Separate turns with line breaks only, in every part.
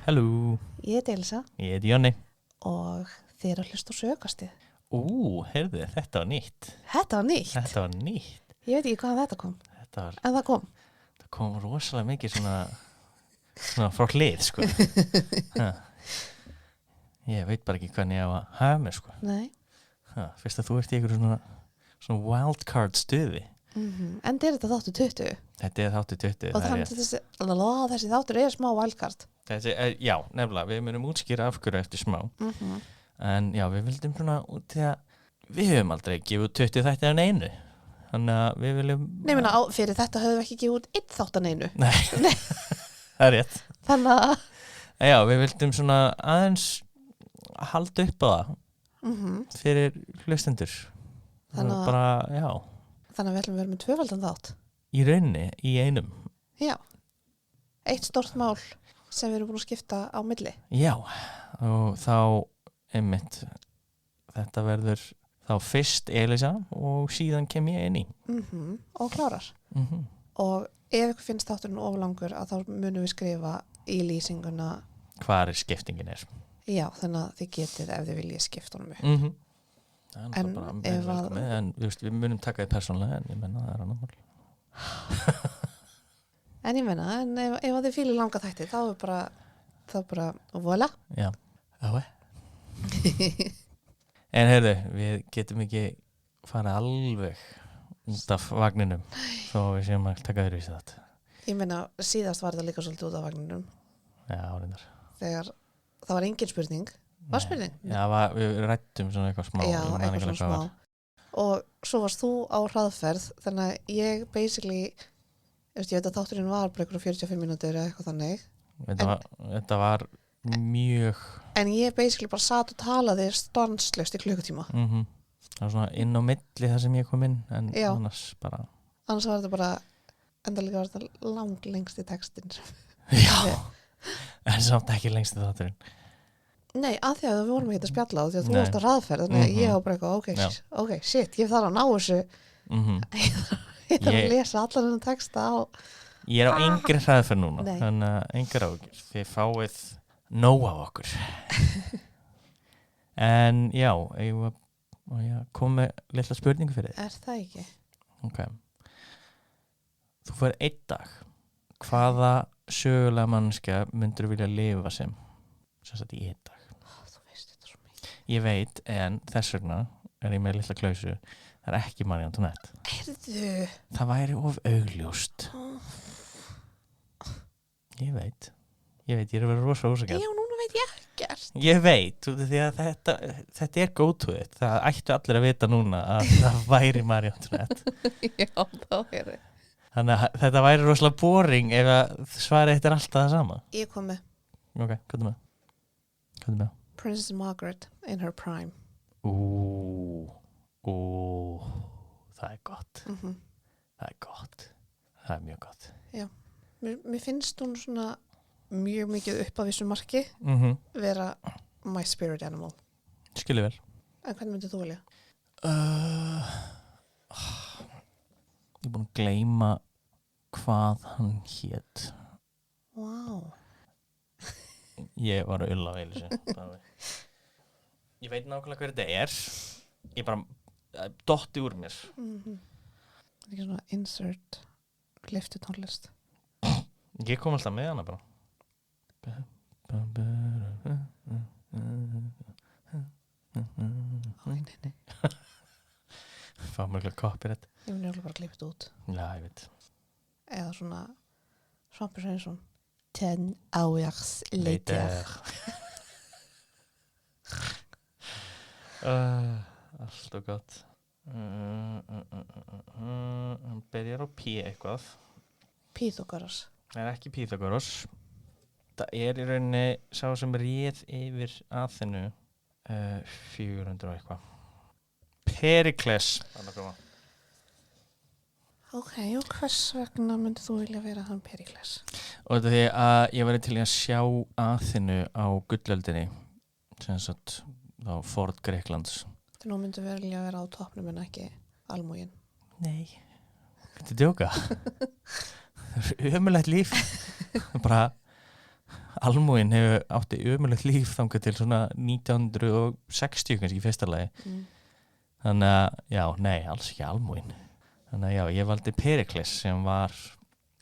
Halló,
Ég heiti Elsa
ég heiti Jonni.
og þið eru að hlusta á sögastið.
Heyrðu, þetta var nýtt.
Þetta var nýtt.
Þetta var nýtt.
Ég veit ekki hvaðan þetta kom.
Þetta
En það kom.
kom rosalega mikið svona frá hlið, sko. Ha. Ég veit bara ekki hvernig ég á að hafa mig, sko.
Nei.
Fyrst að þú ert í einhverju svona wildcard stuði.
En er þetta þáttu 20?
Þetta er þáttu 20.
Og þannig þessi þáttur er smá wildcard.
Já, nefnilega, við munum útskýra af hverju eftir smá. En já, við vildum svona út því að við höfum aldrei gefið út 20 þætti en einu. Þannig að við viljum...
Nei, fyrir þetta höfum við ekki gefið út einn þáttan einu.
Nei, það er rétt.
Þannig að...
Já, við vildum svona aðeins halda upp á það fyrir hlustendur.
Þannig að...
Bara, já.
Þannig að við ætlum að vera með tvöfaldan þátt.
Í rauninni, í einum.
Já. Eitt stórt mál sem við erum búin að skipta á milli.
Já, og þá einmitt, þetta verður þá fyrst Elisa og síðan kem ég inn í.
Og klárar. Og ef ykkur finnst þátturinn oflangur að þá munum við skrifa í lýsinguna
Hvar er skiptingin er.
Já, þannig að þið getið ef þið viljið skipta honum upp.
En við munum taka þið persónulega en ég menna það er annar mál.
En ég menna, ef þið fýlir langa þætti þá er bara voila.
Já, En heyrðu, við getum ekki farið alveg út af vagninum þó við séum að taka þér í þetta.
Ég menna, síðast var þetta líka svolítið út af vagninum.
Já, reyndar.
Þegar það var engin spurning. Var spurning?
Já, við rættum svona eitthvað smá.
Já, eitthvað svona smá. Og svo varst þú á hraðferð, þannig að ég basically, ég veit að þátturinn var bara ykkur 45 mínútur eða eitthvað þannig.
Þetta var mjög...
En ég basically bara satt og talaði stanslaust í klukkutíma.
Það var svona inn á milli þar sem ég kom inn, en annars bara...
Annars var þetta bara, endalega var þetta lengsti textin.
Já, en samt ekki lengsti þátturinn.
Nei, að því að við vorum ekki að spjalla á því að þú varst á hraðferð, þannig að ég á bara eitthvað, ok, shit, ég þarf að ná þessu. Ég þarf að lesa allan þennan texta á...
Ég er á yngri hraðferð núna, þannig að engar ágjur. Þið fáið nóg á okkur. En já, ég kom með litla spurningu fyrir þið.
Er það ekki?
Ok. Þú fær einn dag. Hvaða sögulega manneskja myndir vilja lifa sem sagt í einn dag?
Þú veist þetta svo mikið.
Ég veit, en þess vegna er ég með litla klausu. Það er ekki Marie Antoinette.
Heyrðu.
Það væri of augljóst. Ég veit, ég er að vera rosa ósakjart.
Já, núna veit ég ekkert.
Ég veit, því að þetta er go-to-it. Það ættu allir að vita núna að það væri Marie Antoinette.
Já, þá er það.
Þannig að þetta væri rosalega boring ef svarið þetta er alltaf það sama.
Ég kom með.
Ok, hvað er með?
Princess Margaret in her prime.
Það er gott. Það er gott. Það er mjög gott.
Já. Mér finnst hún svona mjög mikið upp af þessu marki vera my spirit animal.
Skilji vel.
En hvernig myndir þú velja?
Ég er búin að gleyma hvað hann hét.
Wow.
Ég var að ulla á Elísu. Ég veit nákvæmlega hver þetta er. Ég bara dotti úr mér.
Það er ekki svona insert liftu tónlist.
Ég kom alltaf með hana bara.
Nei.
Fá mjög copyright.
Ég mun bara klippið út.
Já, ég veit.
Eða svona Svampur Sveinsson 10 hours later.
Allt og gott. Hann byrjar á P eitthvað.
Pýþókaras.
Það er ekki Pýþókaras. Það er í rauninni sá sem réð yfir Aþenu 400 og eitthvað. Perikles.
Ok, og hvers vegna myndið þú vilja vera hann Perikles?
Og þetta því að ég væri til að sjá Aþenu á gullöldinni, sem sagt á Ford Greiklands.
Þú nú myndið vilja vera á toppnum en ekki almúgin.
Nei, þetta er djóka. Ömurlegt líf. Bara almúgin hefur átti ömulegt líf þangað til svona 1960 kannski í fyrsta lagi. Þannig að, já, nei, alls ekki almúgin. Þannig að já, ég valdi Perikles sem var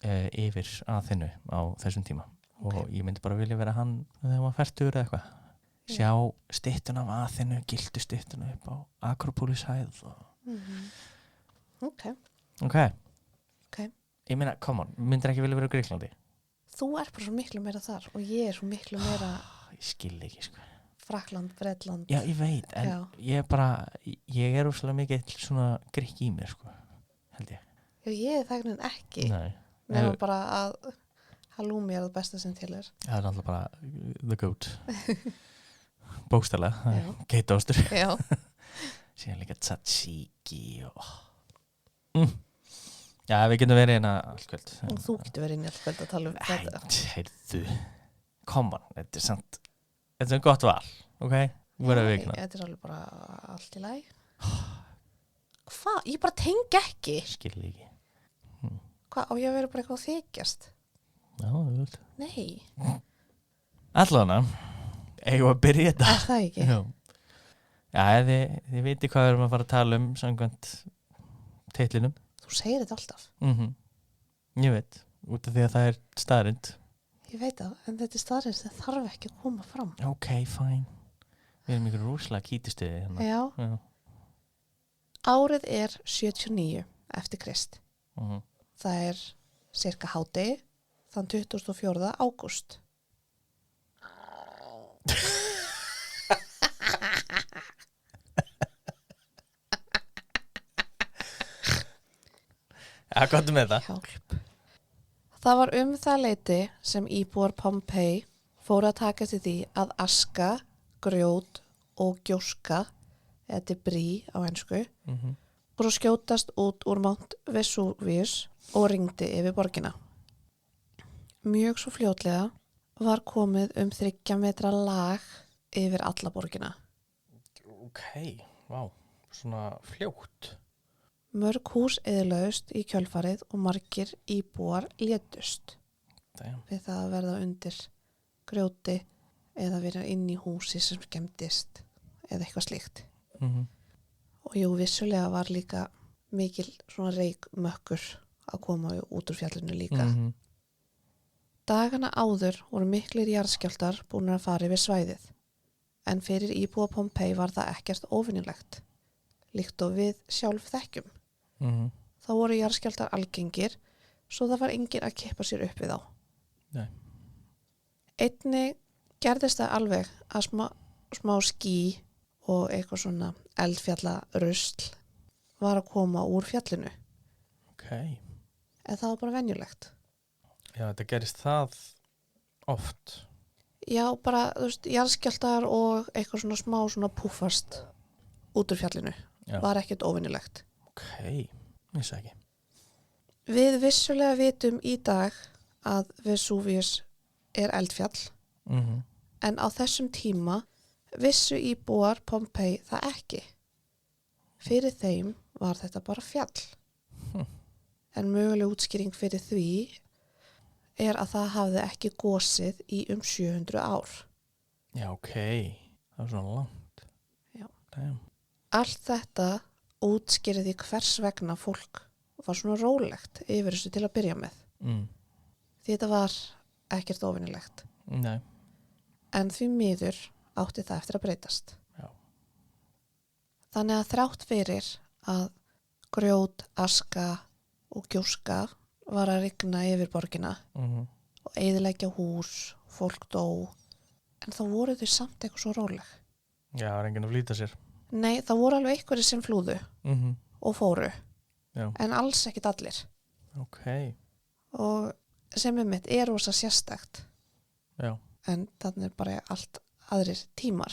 yfir Aþenu á þessum tíma. Og ég myndi bara vilja vera hann þegar maður fertur eða eitthvað. Sjá styttuna af Aþenu, gildu styttuna upp á Akrópólis hæð. Ok. Ég meina, come on, myndir ekki vilja vera á Gríklandi?
Þú er bara svo miklu meira þar og ég er svo miklu meira
ég skil ekki, sko.
Frakland, Bretland.
Já, ég veit, en ég er úrslega mikið svona grikk í mér, sko, held ég.
Já, ég er þegnin ekki.
Nei.
Nefnum bara að halloumi er það besta sem til er.
Það er alltaf bara the goat. Bókstaflega, geitaostur.
Já.
Síðan líka tzatziki og... Já, við getum verið hérna allkvöld.
Og þú getur verið inn í allkvöld að tala þetta.
Heyrðu, come on, þetta er gott val, ok?
Þetta er alveg bara allt í lagi. Hvað? Ég bara tengi ekki.
Skil ekki.
Hvað? Á ég að vera bara eitthvað að þykjast?
Já, þú veit.
Nei.
Allavega, eigum að byrja þetta.
Er það ekki?
Já, þið viti hvað við erum að fara að tala samkvæmt titlinum.
Þú segir þetta alltaf.
Ég veit, út af því að það er staðrind.
Ég veit það, en þetta er staðrind sem þarf ekki að koma fram.
Ok, fine. Við erum ykkur rosalega kýtistuði hérna.
Já. Árið er 79 eftir Krist. Það er cirka hádegi, þann 24. ágúst.
Já, hvað er með það?
Hjálp. Það var það leyti sem íbúar Pompeii fóru að taka til því að aska, grjót og gjóska, eða debris á ensku, voru að skjótast út úr Mount Vesuvius og ringdi yfir borgina. Mjög svo fljótlega var komið 3 metra lag yfir alla borgina.
Ok, vá, svona fljótt.
Mörg hús eyðilögðust í kjölfarið og margir íbúar létust við það að verða undir grjóti eða vera inn í húsi sem skemmtist eða eitthvað slíkt. Og jú, vissulega var líka mikil svona reykmökkur að koma út úr fjallinu líka. Dagana áður voru miklir jarðskjálftar búin að fara yfir svæðið, en fyrir íbúa Pompeii var það ekkert óvenjulegt, líkt og við sjálf þekkjum. Þá voru jarðskjálftar algengir, svo það var enginn að kippa sér upp við þá.
Nei.
Einnig gerðist það alveg að smá ský og eitthvað svona eldfjallarusl var að koma úr fjallinu.
Ok.
En það var bara venjulegt.
Já, þetta gerist það oft.
Já, bara, þú veist, jarðskjálftar og eitthvað svona smá svona púfast út úr fjallinu. Var ekkert óvenjulegt.
Ok, vissi ekki.
Við vissulega vitum í dag að Vesuvius er eldfjall, en á þessum tíma vissu íbúar Pompeii það ekki. Fyrir þeim var þetta bara fjall. En möguleg útskýring fyrir því er að það hafði ekki gosið í 700 ár.
Já, ok. Það var svona langt.
Já.
Damn.
Allt þetta útskýrði því hvers vegna fólk var svona rólegt yfir þessu til að byrja með. Því þetta var ekkert óvinnilegt.
Nei.
En því miður átti það eftir að breytast.
Já.
Þannig að þrátt fyrir að grjót, aska og gjóska var að rigna yfir borgina og eyðileggja hús, fólk dó, en þá voru þau samt eitthvað svo róleg.
Já, það er enginn að flýta sér.
Nei, það voru alveg einhverjir sem flúðu og fóru, en alls ekkit allir.
Ok.
Og sem mitt er rosa sérstakt.
Já.
En þannig er bara allt aðrir tímar.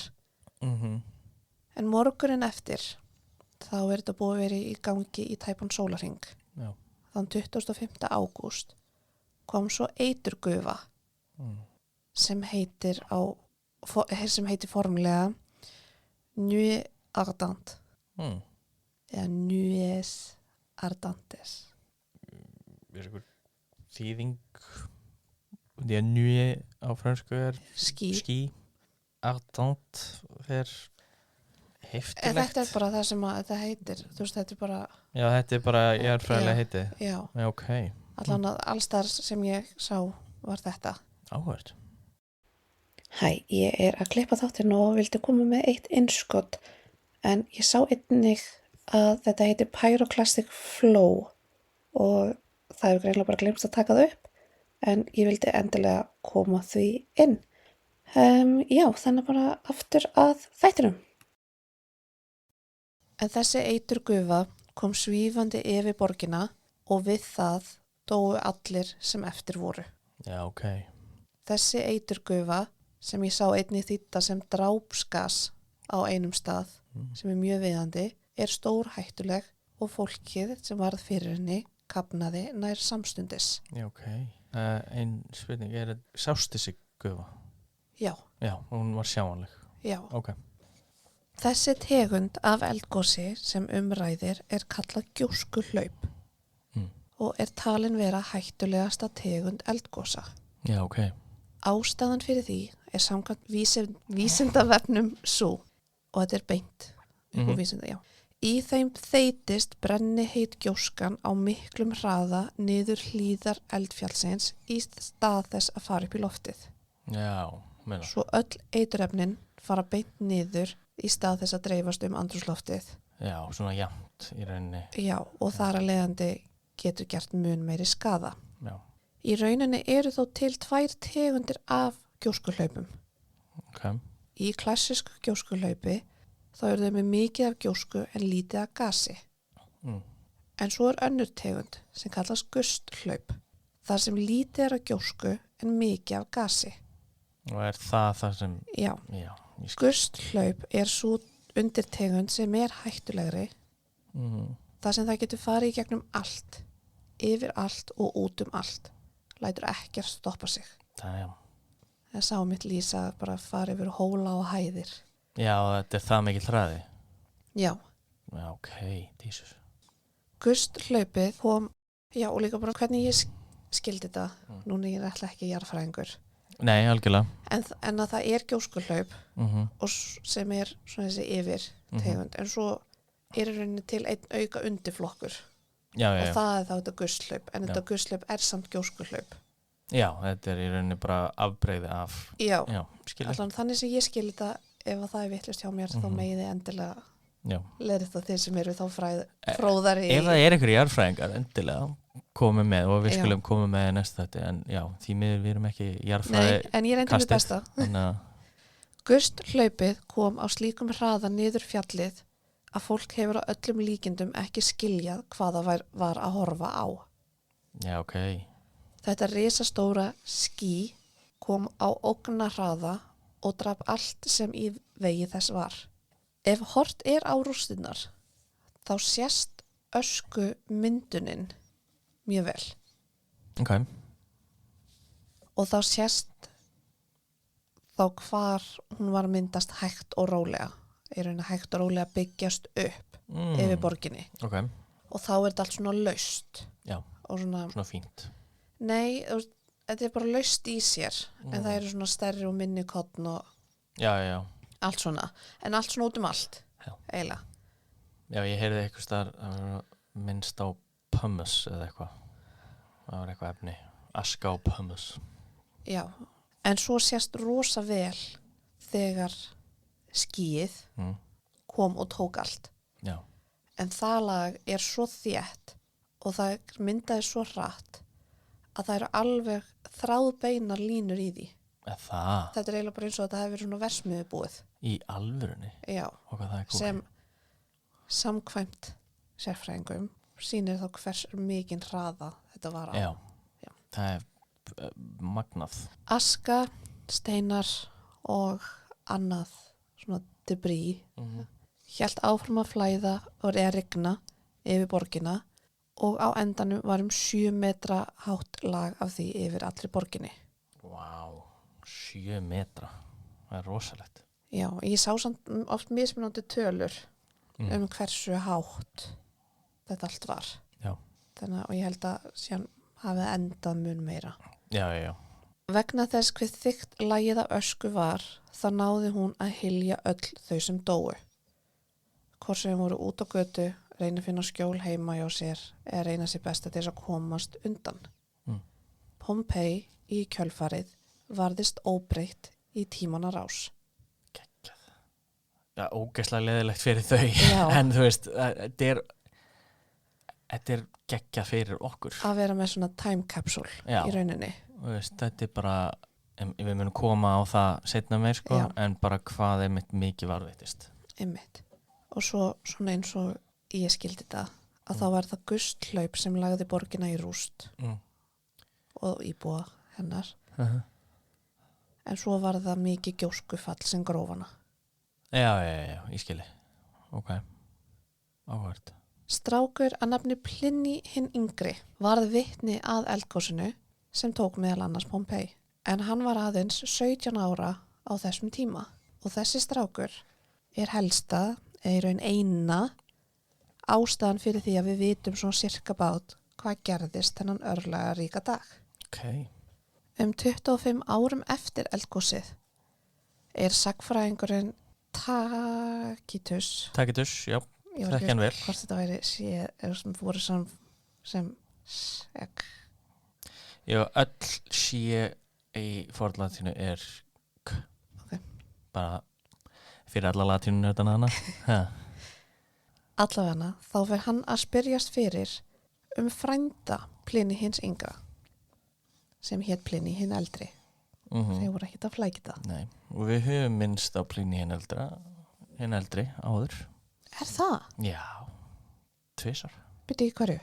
En morgunin eftir, þá er þetta búið að vera í gangi í tæpan sólarhring.
Já.
Þann 25. ágúst kom svo eiturgufa sem heitir formlega Nuit Ardente eða Nues Ardentes.
Er ykkur þýðing því að nuit á fransku
Ski.
ardent er
En
heiftilegt.
þetta er bara það sem að þetta heitir. Þú veist, þetta er bara,
Já, þetta er bara jarðfræðilega heiti.
já,
Já, ok.
allan að allstar sem ég sá var þetta.
Áhört.
Hæ, ég er að klippa þáttinn og vildi koma með eitt innskot, en ég sá einnig að þetta heitir Pyroclastic Flow og það hefur greinlega bara gleymst að taka það upp, en ég vildi endilega koma því inn. Já, þannig bara aftur að þættinum. En þessi eiturgufa kom svífandi yfir borgina og við það dóu allir sem eftir voru.
Já, ok.
Þessi eiturgufa sem ég sá einnig þýdda sem drápsgas á einum stað sem er mjög viðandi er stórhættuleg og fólkið sem varð fyrir henni kafnaði nær samstundis.
Já, ok. Ein spurning, sást þessi gufa?
Já,
Já, hún var sjáanleg.
já.
Ok.
Þessi tegund af eldgosi sem umræðir er kallað gjóskuhlaup og er talin vera hættulegasta tegund eldgosa.
Já, ok.
Ástæðan fyrir því er samkvæmt vísindavefnum svo, og þetta er beint upp á vísinda, já. Í þeim þeytist brenniheit gjóskan á miklum hraða niður hlíðar eldfjallsins í stað þess að fara upp í loftið.
Já, meina.
Svo öll eiturefnin fara beint niður í stað þess að dreifast andrúmsloftið.
Já, svona jafnt í rauninni.
Já, og þar að leiðandi getur gert mun meiri skaða.
Já,
Í rauninni eru þó til 2 tegundir af gjóskuhlaupum.
ok.
Í klassísku gjóskuhlaupi þá eru þau með mikið af gjósku en lítið af gasi. En svo er önnur tegund sem kallast gusthlaup, þar sem lítið er af gjósku en mikið af gasi.
Og er það sem,
Já,
já, ég skil.
gusthlaup er svo undirtegund sem er hættulegri, þar sem það getur farið í gegnum allt, yfir allt og út allt. Lætur ekkert stoppa sig.
Það, já.
Það sá mitt Lísa bara fara yfir hóla og hæðir.
Já, þetta er það mikill hraði.
Já,
Já, ok, Jesus.
gusthlaupið kom, já, og líka bara hvernig ég skildi þetta, núna ég er alltaf ekki jarðfræðingur,
Nei, algjörlega.
en að það er gjóskuhlaup og sem er svona þessi yfir tegund, en svo er í rauninni til einn auka undirflokkur
Já, já,
og
já.
það er þá þetta gusthlaup, en þetta gusthlaup er samt gjóskuhlaup.
Já, þetta er í rauninni bara afbreyði af,
Já,
já, skilja.
allan þannig sem ég skildi þetta, ef að það er vitlaust hjá mér, þá megiði endilega
Já.
leiðist það þeir sem eru þá fróðari.
Ef það er einhverjir jarðfræðingar, endilega komið með og við
Já.
skulum komið með næsta þetta, en já, því miður við erum ekki jarðfræði
Nei, en ég reyndi mér besta.
Þannig að,
Gusthlaupið kom á slíkum hraða niður fjallið að fólk hefur á öllum líkindum ekki skiljað hvað það var að horfa á.
já, ok.
Þetta risastóra ský kom á ógnarhraða og drap allt sem í vegi þess var. Ef hort er á rústinnar, þá sést ösku myndunin mjög vel.
Ok,
Og þá sést þá hvar hún var að myndast hægt og rólega. Í rauninni hægt og rólega byggjast upp yfir borginni.
ok,
Og þá er þetta allt svona laust.
já,
Og svona,
svona fínt.
nei, þetta er bara laust í sér. En það eru svona stærri og minni kottn og
Já, já, já.
allt svona. En allt svona út allt,
Já.
eiginlega.
Já, ég heyrði eitthvað staðar að vera minnst á pumice eða eitthvað. Það var eitthvað efni. Aska og pumice.
Já, en svo sést rosa vel þegar skýið kom og tók allt.
Já,
En það lag er svo þétt og það myndaði svo hratt að það eru alveg þráðbeinar línur í því.
það
Þetta er eiginlega bara eins og að það hefur verið svona versmiðu búið.
í alvörunni.
Já,
Og hvað það er góð.
sem samkvæmt sérfræðingum sýnir þá hvers mikinn hraða þetta var á.
Já.
Já.
Það er magnað.
Aska, steinar og annað svona debris hélt áfram að flæða og rigna yfir borgina og á endanum var 7 metra hátt lag af því yfir allri borginni.
Vá, 7 metra. Það er rosalegt.
Já, ég sá samt oft mismunandi tölur hversu hátt þetta allt var.
Já.
Þannig að og ég held að síðan hafið endað mun meira.
Já, já, já.
Vegna þess hver þykkt lagið af ösku var, þá náði hún að hylja öll þau sem dóu. Hvort sem voru út á götu, reyna að finna skjól heima hjá sér eða reyna sér besta til þess að komast undan. Pompeii í kjölfarið varðist óbreytt í tímanna rás.
Geggjað. Já, ógeðslega leðilegt fyrir þau.
Já.
En þú veist, þetta er geggjað fyrir okkur.
Að vera með svona time capsule
Já.
í rauninni.
Þú veist, þetta er bara, við munum koma á það seinna meir, sko,
Já.
en bara hvað er mitt mikið varðveitist.
Einmitt. Og svo svona eins og ég skildi þetta, að þá var það gusthlaup sem lagði borgina í rúst og íbúa hennar. En svo var það mikið gjóskufall sem grófana.
Já, ég skilji. Ok, áhvert.
Strákur að nafni Pliny hinn yngri varð vitni að eldgosinu sem tók meðal annars Pompeii. En hann var aðeins 17 ára á þessum tíma. Og þessi strákur er helsta, eða í raun eina, ástæðan fyrir því að við vitum svona sirka bát hvað gerðist þennan örlega ríka dag.
Ok.
25 árum eftir eldgosið er sagfræðingurinn Tacitus.
Tacitus, já, þekki hann vel.
Hvort þetta væri eða sem voru sem
Já, öll sé í fornlatínu er
Ok.
bara fyrir alla latínu nördana hana.
Allavega þá fer hann að spyrjast fyrir frænda Pliny hins yngra sem hét Pliny hinn eldri. Þeir voru ekkert að flækja það.
Nei, og við höfum minnst á Pliny hinn eldri áður.
Er það?
Já, 2.
Byrju í hverju?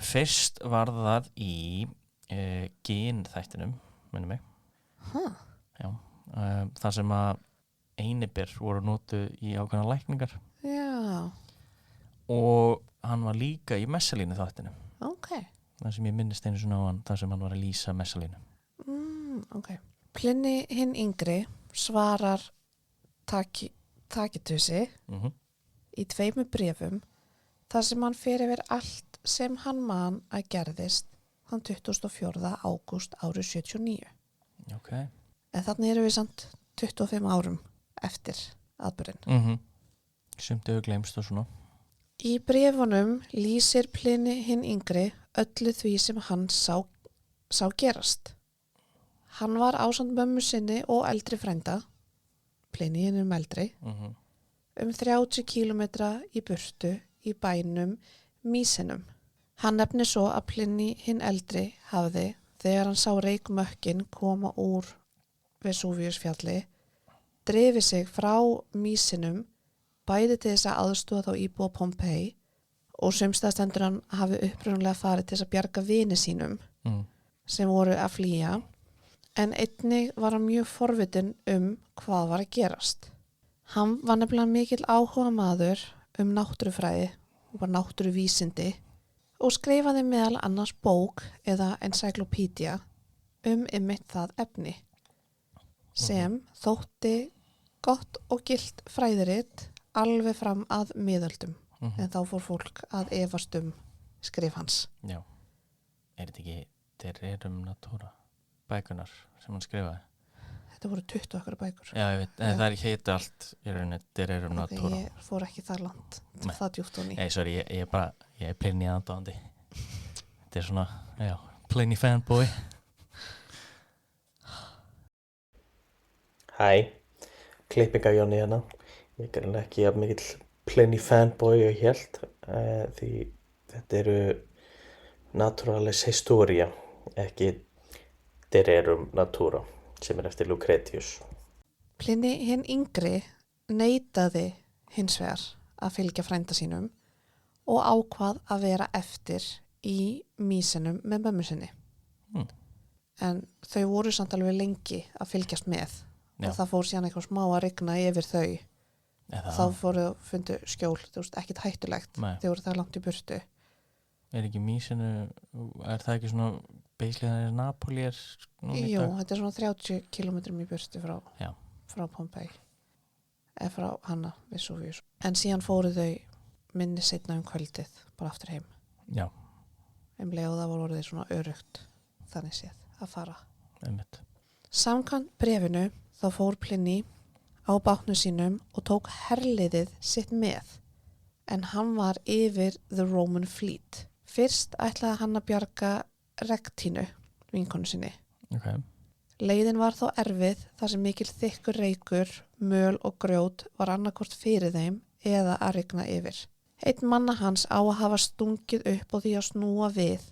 Fyrst var það í genþættinum, minnum mig. Já, þar sem að einibir voru notuð í ákveðna lækningar.
Já.
Og hann var líka í messalínu þættinu.
Ok.
Það sem ég minnist einu svona á hann, þar sem hann var að lýsa messalínu.
Ok. Pliny hinn yngri svarar Tacitusi í 2 bréfum þar sem hann fer yfir allt sem hann man að gerðist þann 24. ágúst árið 79.
Ok.
En þannig erum við samt 25 árum eftir atburðinn.
Sumt hefur gleymst og svona.
Í bréfunum lýsir Pliny hinn yngri öllu því sem hann sá gerast. Hann var ásamt mömmu sinni og eldri frænda, Pliny hinn eldri, 30 kílómetra í burtu í bænum Mísenum. Hann nefnir svo að Pliny hinn eldri hafði, þegar hann sá reykmökkin koma úr Vesúvíusfjalli, drifið sig frá Mísenum bæði til þess að aðstoða þá íbúa Pompeii og sumstað stendur hann hafi upprunalega farið til þess að bjarga vini sínum sem voru að flýja, en einnig var hann mjög forvitin hvað var að gerast. Hann var nefnilega mikill áhuga maður náttúrufræði og var náttúruvísindi og skrifaði meðal annars bók eða encyclopedia einmitt það efni sem þótti gott og gilt fræðiritt alveg fram að miðöldum en þá fór fólk að efast skrif hans.
Já, er þetta ekki Dererum Natura bækunar sem hann skrifaði?
Þetta voru 20 okkar bækur.
Já, ég veit, en það heiti allt í rauninni Dererum Natura.
Ég fór ekki það langt, það djúpt og ný.
Nei, sorry, ég er Pliny aðdáandi. Þetta er svona, já, Pliny fanboy.
Hæ, klippinga Jóni hérna. Ég er ekki jafn mikill Pliny fanboy og ég held, því þetta eru Naturalis Historia, ekki Dererum Natura, sem er eftir Lucretius.
Pliny hinn yngri neitaði hins vegar að fylgja frænda sínum og ákvað að vera eftir í Mísenum með mömmu sinni. En þau voru samt alveg lengi að fylgjast með og það fór síðan eitthvað smá að rigna yfir þau. Þá fóru fundu skjól, þú veist, ekkit hættulegt. Þau voru það langt í burtu.
Er ekki Mísenu, er það ekki svona beislega það er Napoli
Jú, þetta er svona 30 kilometrum í burtu frá Pompeii eða frá hana Vesúvíus. En síðan fóru þau minni seinna kvöldið bara aftur heim.
Já.
Leið og það voru orðið svona öruggt þannig séð að fara.
einmitt.
Samkvæmt bréfinu þá fór Pliny á bátnum sínum og tók herliðið sitt með, en hann var yfir the Roman fleet. Fyrst ætlaði hann að bjarga Rektínu, vinkonu sinni.
Ok,
Leiðin var þó erfið þar sem mikil þykkur reykur, möl og grjót var annarkvort fyrir þeim eða að rigna yfir. Einn manna hans á að hafa stungið upp á því að snúa við,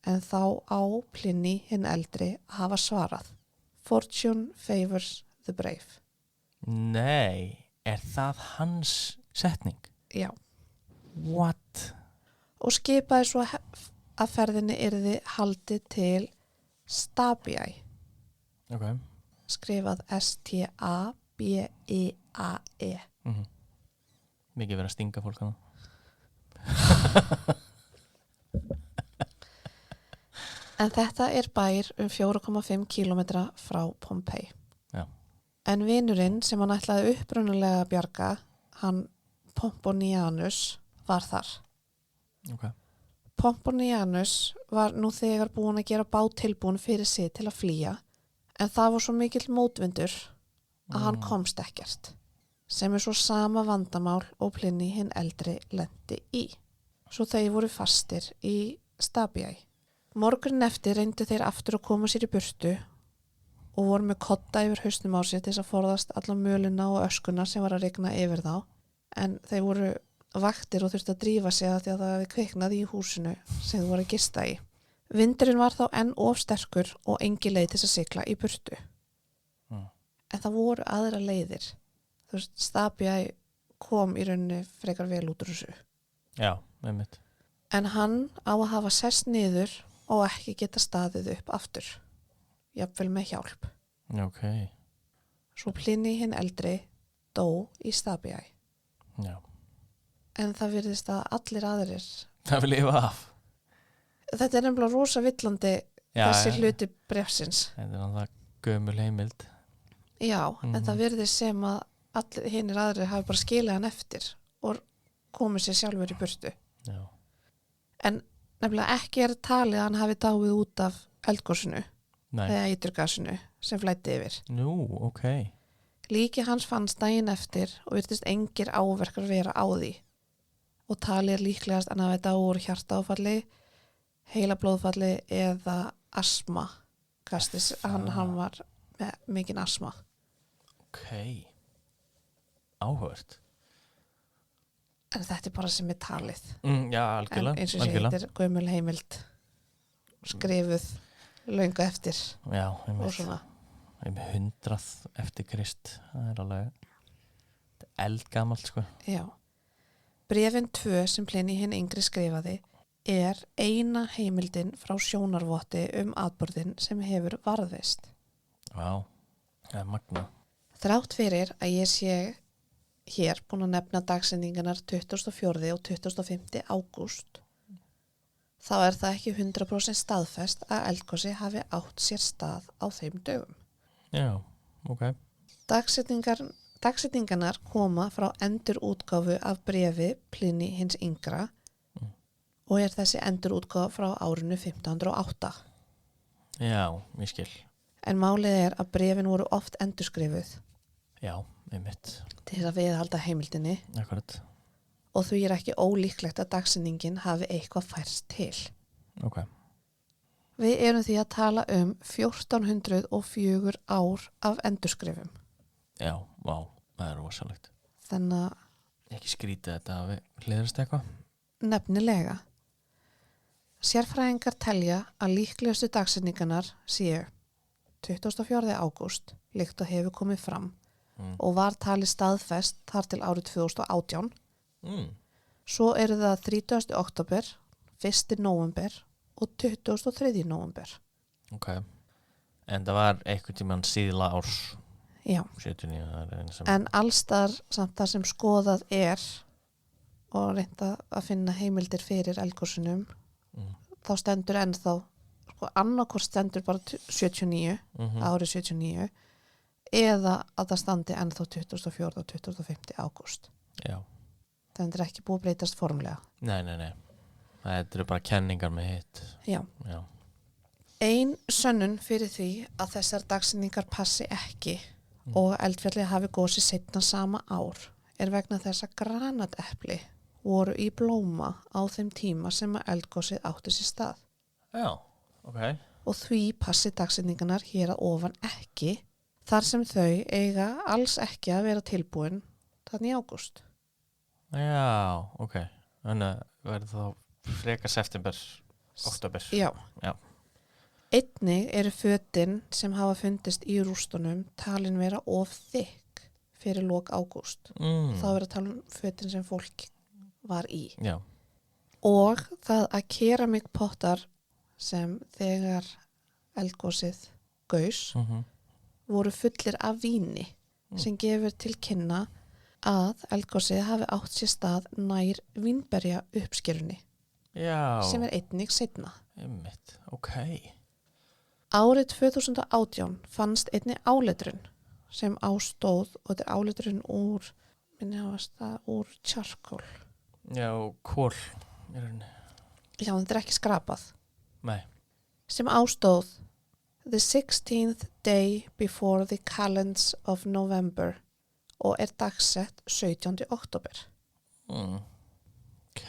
en þá á Pliny hinn eldri að hafa svarað. Fortune favors the brave.
nei, það hans setning?
Já.
What?
Og skipaði svo að ferðinni yrði haldið til Stabiæ,
Ok,
skrifað S-T-A-B-I-A-E.
mikið verið að stinga fólk hana.
En þetta er bær 4,5 kilometra frá Pompeii.
Já.
En vinurinn sem hann ætlaði upprunalega að bjarga, hann Pomponianus, var þar.
Ok,
Pomponianus var nú þegar búin að gera bátilbúin fyrir sig til að flýja, en það var svo mikill mótvindur að hann komst ekkert, sem er svo sama vandamál og Pliny hinn eldri lenti í. Svo þau voru fastir í Stabiæ. Morgunin eftir reyndu þeir aftur að koma sér í burtu og voru með kodda yfir hausnum á sér til þess að forðast alla möluna og öskuna sem var að rigna yfir þá, en þeir voru vaktir og þurfti að drífa sig að því að það hefði kviknað í húsinu sem þú voru að gista í. Vindurinn var þá enn of sterkur og engi leið til þess að sigla í burtu. En það voru aðra leiðir. Þú veist, Stabiæ kom í rauninni frekar vel út úr þessu.
já, einmitt.
En hann á að hafa sest niður og ekki geta staðið upp aftur. Jafnvel með hjálp.
Ok,
Svo Pliny hinn eldri dó í Stabiæ.
já.
En það virðist að allir aðrir.
Það vil lifa af.
Þetta er nefnilega rosa villandi
Já,
þessi
já.
hluti brefsins.
Þetta er náttúrulega gömul heimild.
Já, en það virðist sem að allir hinnir aðrir hafi bara skilið hann eftir og komið sér sjálfur í burtu.
Já,
En nefnilega ekki er talið að hann hafi dáið út af eldgosinu
nei.
eða eiturgasinu sem flæddi yfir.
Nú, ok.
Líki hans fannst daginn eftir og virtist engir áverkar vera á því og talið er líklegast að hann hafi dáið úr hjartaáfalli, heilablóðfalli eða asma. Kastis, hann var með mikinn asma.
Ok. Áhört.
En þetta er bara sem er talið.
Já,
En
algjörlega.
eins og sé, þetta er gömul heimild skrifuð löngu eftir
Já,
og
einmitt.
svona.
100 eftir Krist. Það er alveg eldgamalt, sko.
Já. Bréfin 2 sem Pliny hinn yngri skrifaði er eina heimildin frá sjónarvotti atburðin sem hefur varðveist.
Vá, það er magna.
Þrátt fyrir að ég sé hér búin að nefna dagsendingarnar 24. og 25. ágúst, þá er það ekki 100% staðfest að eldgosi hafi átt sér stað á þeim dögum.
Já, ok.
Dagsetningarnar koma frá endurútgáfu af bréfi Pliny hins yngra og er þessi endurútgáfa frá árinu 1508.
Já, ég skil.
En málið er að bréfin voru oft endurskrifuð
Já, einmitt.
til að viðhalda heimildinni
Akkurat.
og því er ekki ólíklegt að dagsendingin hafi eitthvað færst til.
Ok.
Við erum því að tala 1404 ár af endurskrifum.
Já, vá, það er rosalegt.
Þannig að
Ekki skrítið þetta að við hliðrast eitthvað.
nefnilega. Sérfræðingar telja að líklegustu dagsendingarnar séu 24. ágúst, líkt og hefur komið fram og var talið staðfest þar til árið 2018. Svo eru það 30. október, 1. nóvember og 23. nóvember.
Ok. En það var einhvern tímann síðla árs
Já,
79. Það er eins sem...
en allstar samt það sem skoðað er og reynda að finna heimildir fyrir eldgosunum, þá stendur ennþá, sko annarkvort stendur bara 79, árið 79, eða að það standi ennþá 24. og 25. ágúst.
Já.
Það er ekki búið að breytast formlega.
Nei. Það eru bara kenningar með hitt.
Já.
Já.
Ein sönnun fyrir því að þessar dagsetningar passi ekki og eldfjallið hafi gosið seinna sama ár vegna þess að granatepli voru í blóma á þeim tíma sem að eldgosið átti sér stað.
Já, ok.
Og því passi dagsetningarnar hér að ofan ekki, þar sem þau eiga alls ekki að vera tilbúin þannig í ágúst.
Já, ok. Þannig að verður þá frekar september, oktober.
Já.
Já.
Einnig eru fötin sem hafa fundist í rústunum talin vera of þykk fyrir lok ágúst. Þá er að tala fötin sem fólk var í.
Já.
Og það að keramikpottar sem þegar eldgosið gaus voru fullir af víni sem gefur til kynna að eldgosið hafi átt sér stað nær vínberja uppskerunni.
Já.
Sem einnig seinna.
Einmitt, ok.
Árið 2018 fannst einnig áletrun sem ástóð og þetta er áletrun úr, úr charcoal.
Já, kól í rauninni.
Já, þetta er ekki skrapað.
Nei.
Sem ástóð the 16th day before the calends of November og er dagsett 17. október.
Ok.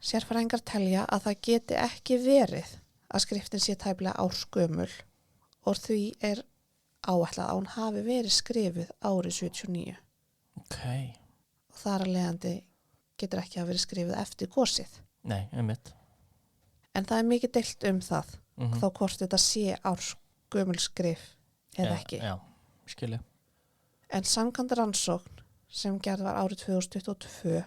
Sérfræðingar telja að það geti ekki verið að skriftin sé tæplega ársgömul og því er áætlað að hún hafi verið skrifuð árið 79.
Ok.
Og þar að leiðandi getur ekki að verið skrifuð eftir gosið.
Nei, einmitt.
En það er mikið deilt um það, þá hvort þetta sé ársgömul skrif eða ekki.
Já, skilja.
En samkvæmt rannsókn sem gerð var árið 2022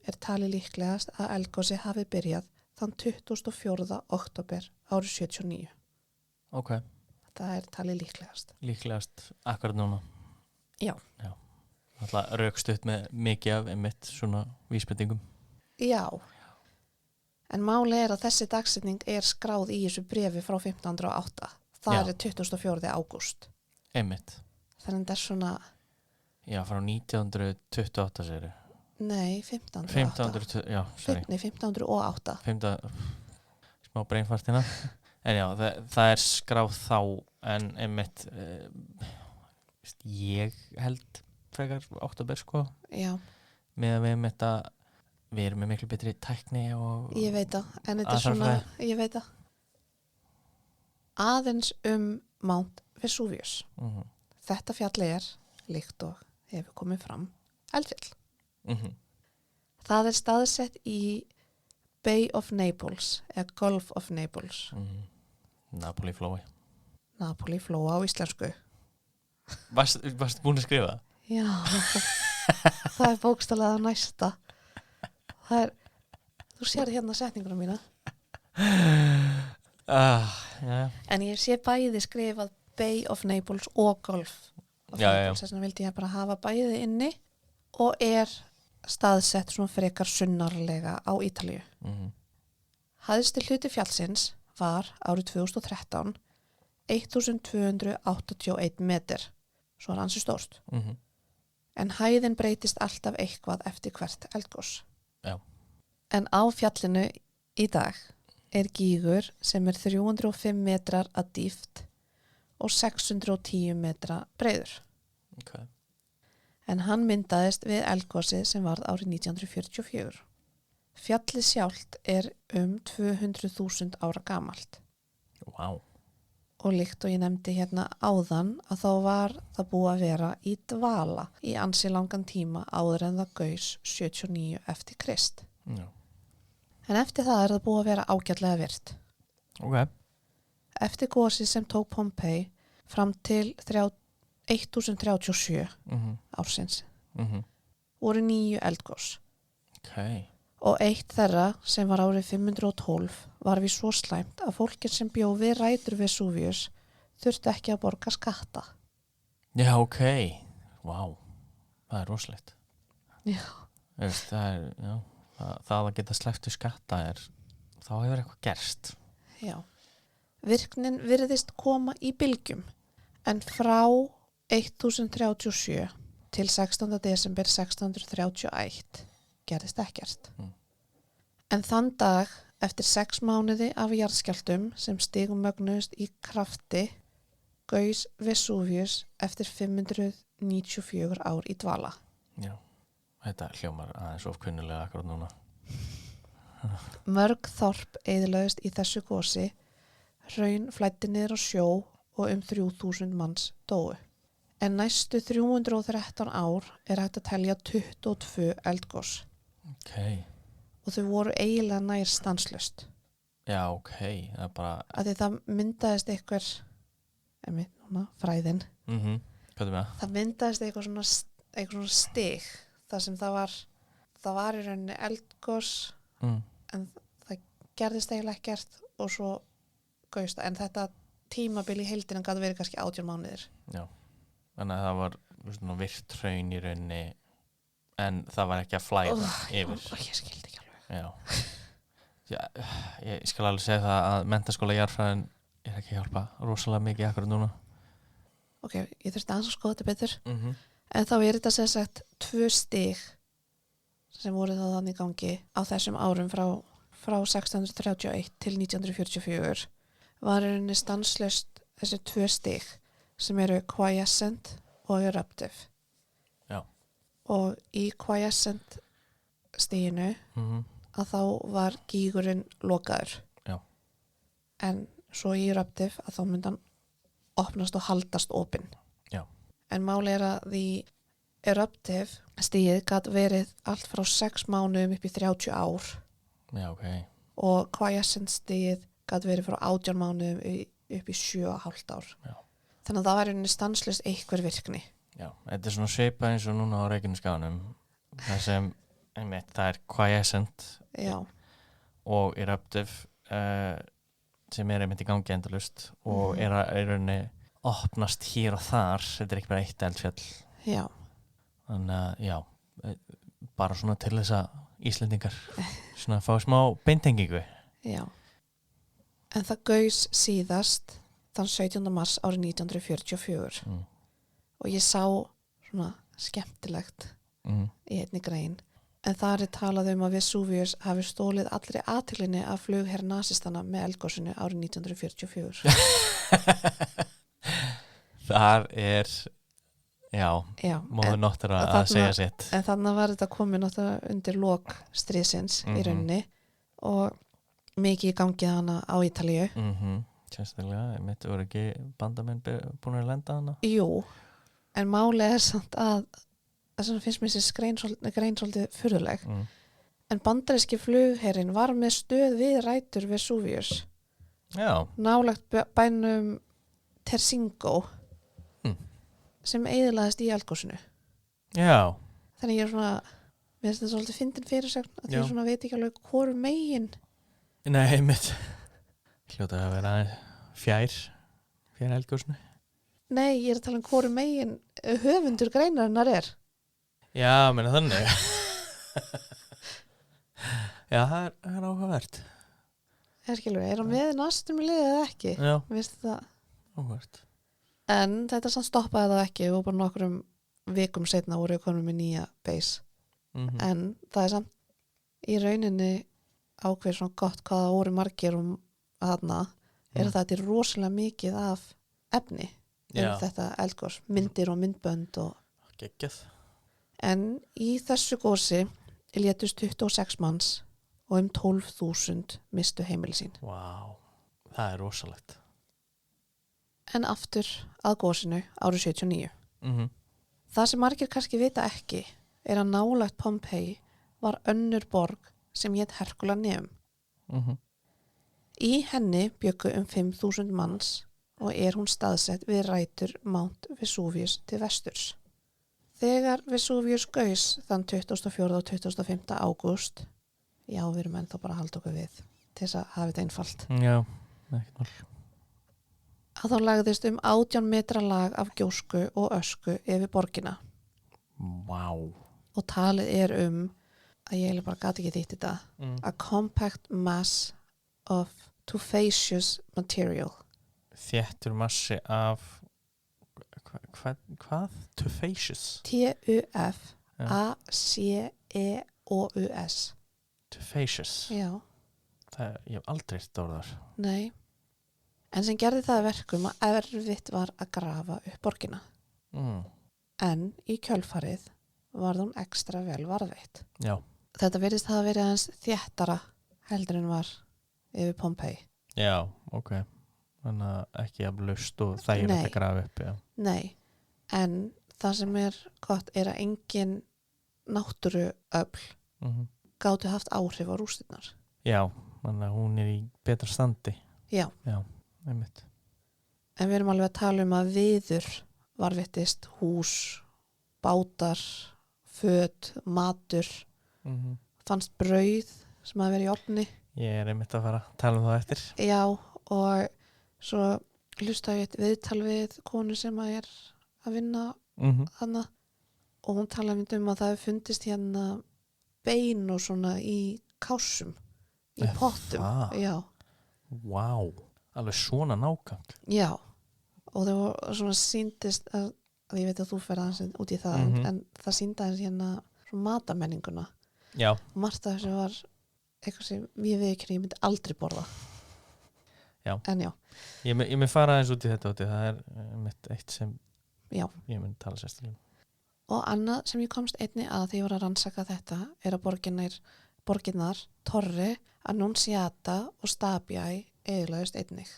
er talið líklegast að eldgosið hafi byrjað þann 24. október árið 79.
Ok.
Það er talið líklegast.
Líklegast akkurat núna.
Já.
Já. Alltaf rökstutt með mikið af einmitt svona vísbendingum.
Já. En máli er að þessi dagsetning er skráð í þessu bréfi frá 1508. Það er 24. ágúst.
Einmitt.
Þannig það er svona...
Já, frá 1928 séru.
Nei, 1508.
Já, sorry.
Nei, 1508.
Smá breinfartina. En já, það er skráð þá en einmitt ég held frekar október sko.
Já.
Með að við einmitt að við erum með miklu betri tækni og...
Ég veit það, en þetta er svona, ég veit það. Aðeins Mount Vesuvius. Þetta fjalli er, líkt og hefur komið fram, eldfjall. Það er staðsett í Bay of Naples, eða Gulf of Naples.
Napoli flói.
Napoli flóa á íslensku.
Varstu búin að skrifa það?
Já, það er bókstallega næsta. Það er, þú sér hérna setningunum mína. En ég sé bæði skrifað Bay of Naples og Gulf of Naples. Þess vegna vildi ég bara hafa bæði inni og er staðsett svona frekar sunnarlega á Ítalíu. Hæðsti hluti fjallsins var árið 2013 1281 meter. Svo er ansi stórt. En hæðin breytist alltaf eitthvað eftir hvert eldgos.
Já.
En á fjallinu í dag er gígur sem er 305 metrar að dýpt og 610 metra breiður.
Okay.
En hann myndaðist við eldgosið sem varð árið 1944. Fjallið sjálft er 200.000 ára gamalt.
Wow.
Og líkt og ég nefndi hérna áðan að þá var það búið að vera í dvala í ansi langan tíma áður en það gaus 79 eftir Krist.
Já.
En eftir það er það búið að vera ágætlega virt.
Ok.
Eftir gosið sem tók Pompeii fram til 1037 ársins voru 9 eldgos.
Ok.
Og eitt þeirra sem var árið 512 var við svo slæmt að fólkin sem bjó við rætur Vesuvius þurfti ekki að borga skatta.
Já, ok. Vá, það er rosalegt.
Já.
Það að geta sleppt við skatta þá hefur eitthvað gerst.
Já. Virknin virðist koma í bylgjum en frá 1037 til 16. desember 1631 gerðist ekkert. En þann dag Eftir 6 mánuði af jarðskjálftum sem stigmögnuðust í krafti gaus Vesuvius eftir 594 ár í dvala.
Já, þetta hljómar aðeins ofkunnulega akkurat núna.
Mörg þorp eyðilögðust í þessu gosi, hraun flæddi niður á sjó og 3000 manns dóu. En næstu 313 ár er hægt að telja 22 eldgos
Ok,
og þau voru eiginlega nær stanslaust.
já, ok, það er bara,
Af því það myndaðist fræðin,
hvað er með það?
það myndaðist eitthvað svona stig, þar sem það var í rauninni eldgos, en það gerðist eiginlega ekkert og svo gaust það, en þetta tímabil í heildina gat verið kannski 18 mánuðir.
Já, þannig að það var svona virt hraun í rauninni en það var ekki að flæða yfir.
Ég skildi ekki alveg.
Já. Já, ég skal alveg segja það að menntaskóla jarðfræðin er ekki að hjálpa rosalega mikið akkurat núna.
Ok, ég þurfti aðeins að skoða þetta betur. En þá er þetta sem sagt 2 stig sem voru þá þannig í gangi á þessum árum frá 1631 til 1944 var í rauninni stanslaust þessi 2 stig sem eru quiescent og eruptive.
Já.
Og í quiescent stiginu að þá var gígurinn lokaður.
Já.
En svo í eruptive að þá myndi hann opnast og haldast opinn.
Já.
En máli er að því eruptive stigið gat verið allt frá 6 mánuðum upp í 30 ár.
Já, ok.
Og quiescent stigið gat verið frá 18 mánuðum upp í 7,5 ár.
Já.
Þannig að það var einnig stanslaust einhver virkni.
Já, þetta er svona svipað eins og núna á Reykjanesskaganum. Það sem, einmitt, það er quiescent og eruptive sem er einmitt í gangi endalaust og er að rauninni opnast hér og þar. Þetta er ekki bara eitt eldfjall.
Já.
Þannig að, já, bara svona til þess að Íslendingar svona fá smá beintengingu.
Já. En það gaus síðast þann 17. mars árið 1944 og ég sá svona skemmtilegt í einni grein. En þar er talað að Vesuvius hafi stólið allri athyglinni af flugherr nasistana með eldgosinu árið 1944.
Þar er, já móður náttur að segja sitt.
En þannig var þetta komið náttúrulega undir lok stríðsins í rauninni og mikið í gangi hana á Ítalíu.
Sérstaklega, mitt voru ekki bandamenn búin að lenda hana?
Jú, en málið er samt að þess að finnst mér þessi grein svolítið furðuleg. En bandaríski flugherinn var með stöð við rætur Vesuvius.
Já.
Nálægt bænum Terzingo sem eyðilagðist í eldgosinu.
Já.
Þannig ég er svona, mér finnst þetta svolítið fyndin fyrirsögn að ég svona veit ekki alveg hvoru megin.
Nei, mitt hljóta að vera fjær eldgosinu.
Nei, ég er að tala hvoru megin höfundur greinarinnar er.
Já, menna þannig. Já, það er áhugavert.
Er hann með nastum í liðið eða ekki?
Já.
Mér finnst það
áhugavert.
En þetta samt stoppaði það ekki og bara nokkrum vikum seinna voru við konum með nýja base. En það er samt í rauninni ákveð svona gott hvað það voru margir þarna er að þetta er rosalega mikið af efni þetta eldgos, myndir og myndbönd og
geggjað.
En í þessu gosi létust 26 manns og 12.000 mistu heimili sín.
Vá, það er rosalegt.
En aftur að gosinu árið 79. Það sem margir kannski vita ekki er að nálægt Pompeii var önnur borg sem hét Herculaneum. Í henni bjuggu 5.000 manns og er hún staðsett við rætur Mount Vesuvius til vesturs. Þegar Vesuvius gaus þann 24. og 25. ágúst, já, við erum ennþá bara að halda okkur við til þess að hafa þetta einfalt.
Já, ekkert mál.
Að þá lagðist 18 metra lag af gjósku og ösku yfir borgina.
Vá.
Og talið er að ég bara gat ekki þýtt þetta, a compact mass of tufaceous material.
Þéttur massi af hvað? Tufaceous?
T-U-F-A-C-E-O-U-S.
Tufaceous.
Já.
Ég hef aldrei stóðar.
Nei. En sem gerði það að verkum að erfitt var að grafa upp borgina. En í kjölfarið var hún ekstra vel varðveitt.
Já.
Þetta virðist hafa verið aðeins þéttara heldur en var yfir Pompeii.
Já, ok. Þannig að ekki að laust og þægilegt að grafa upp, já.
Nei, en það sem er gott er að engin náttúruöfl gátu haft áhrif á rústirnar.
Já, þannig að hún er í betra standi.
Já.
Já, einmitt.
En við erum alveg að tala um að viður varðveittist, hús, bátar, föt, matur, fannst brauð sem að vera í ofni.
Ég er einmitt að fara að tala um það eftir.
Já, og svo hlustaði ég eitt viðtal við konu sem að er að vinna þarna og hún talaði um að það hefur fundist hérna bein og svona í kássum, í pottum. Já.
Vá, alveg svona nákvæmt.
Já, og það var svona sýndist að ég veit að þú fer aðeins út í það, en það sýndi aðeins hérna matamenninguna.
Já.
Margt af þessu var eitthvað sem ég myndi aldrei borða.
Já.
En já.
Ég mun fara aðeins út í þetta og það er mitt eitt sem
ég
mun tala sérstaklega.
Og annað sem ég komst einnig að því ég var að rannsaka þetta er að borginnar Torre, Annunziata og Stabiæ eyðilagðust einnig.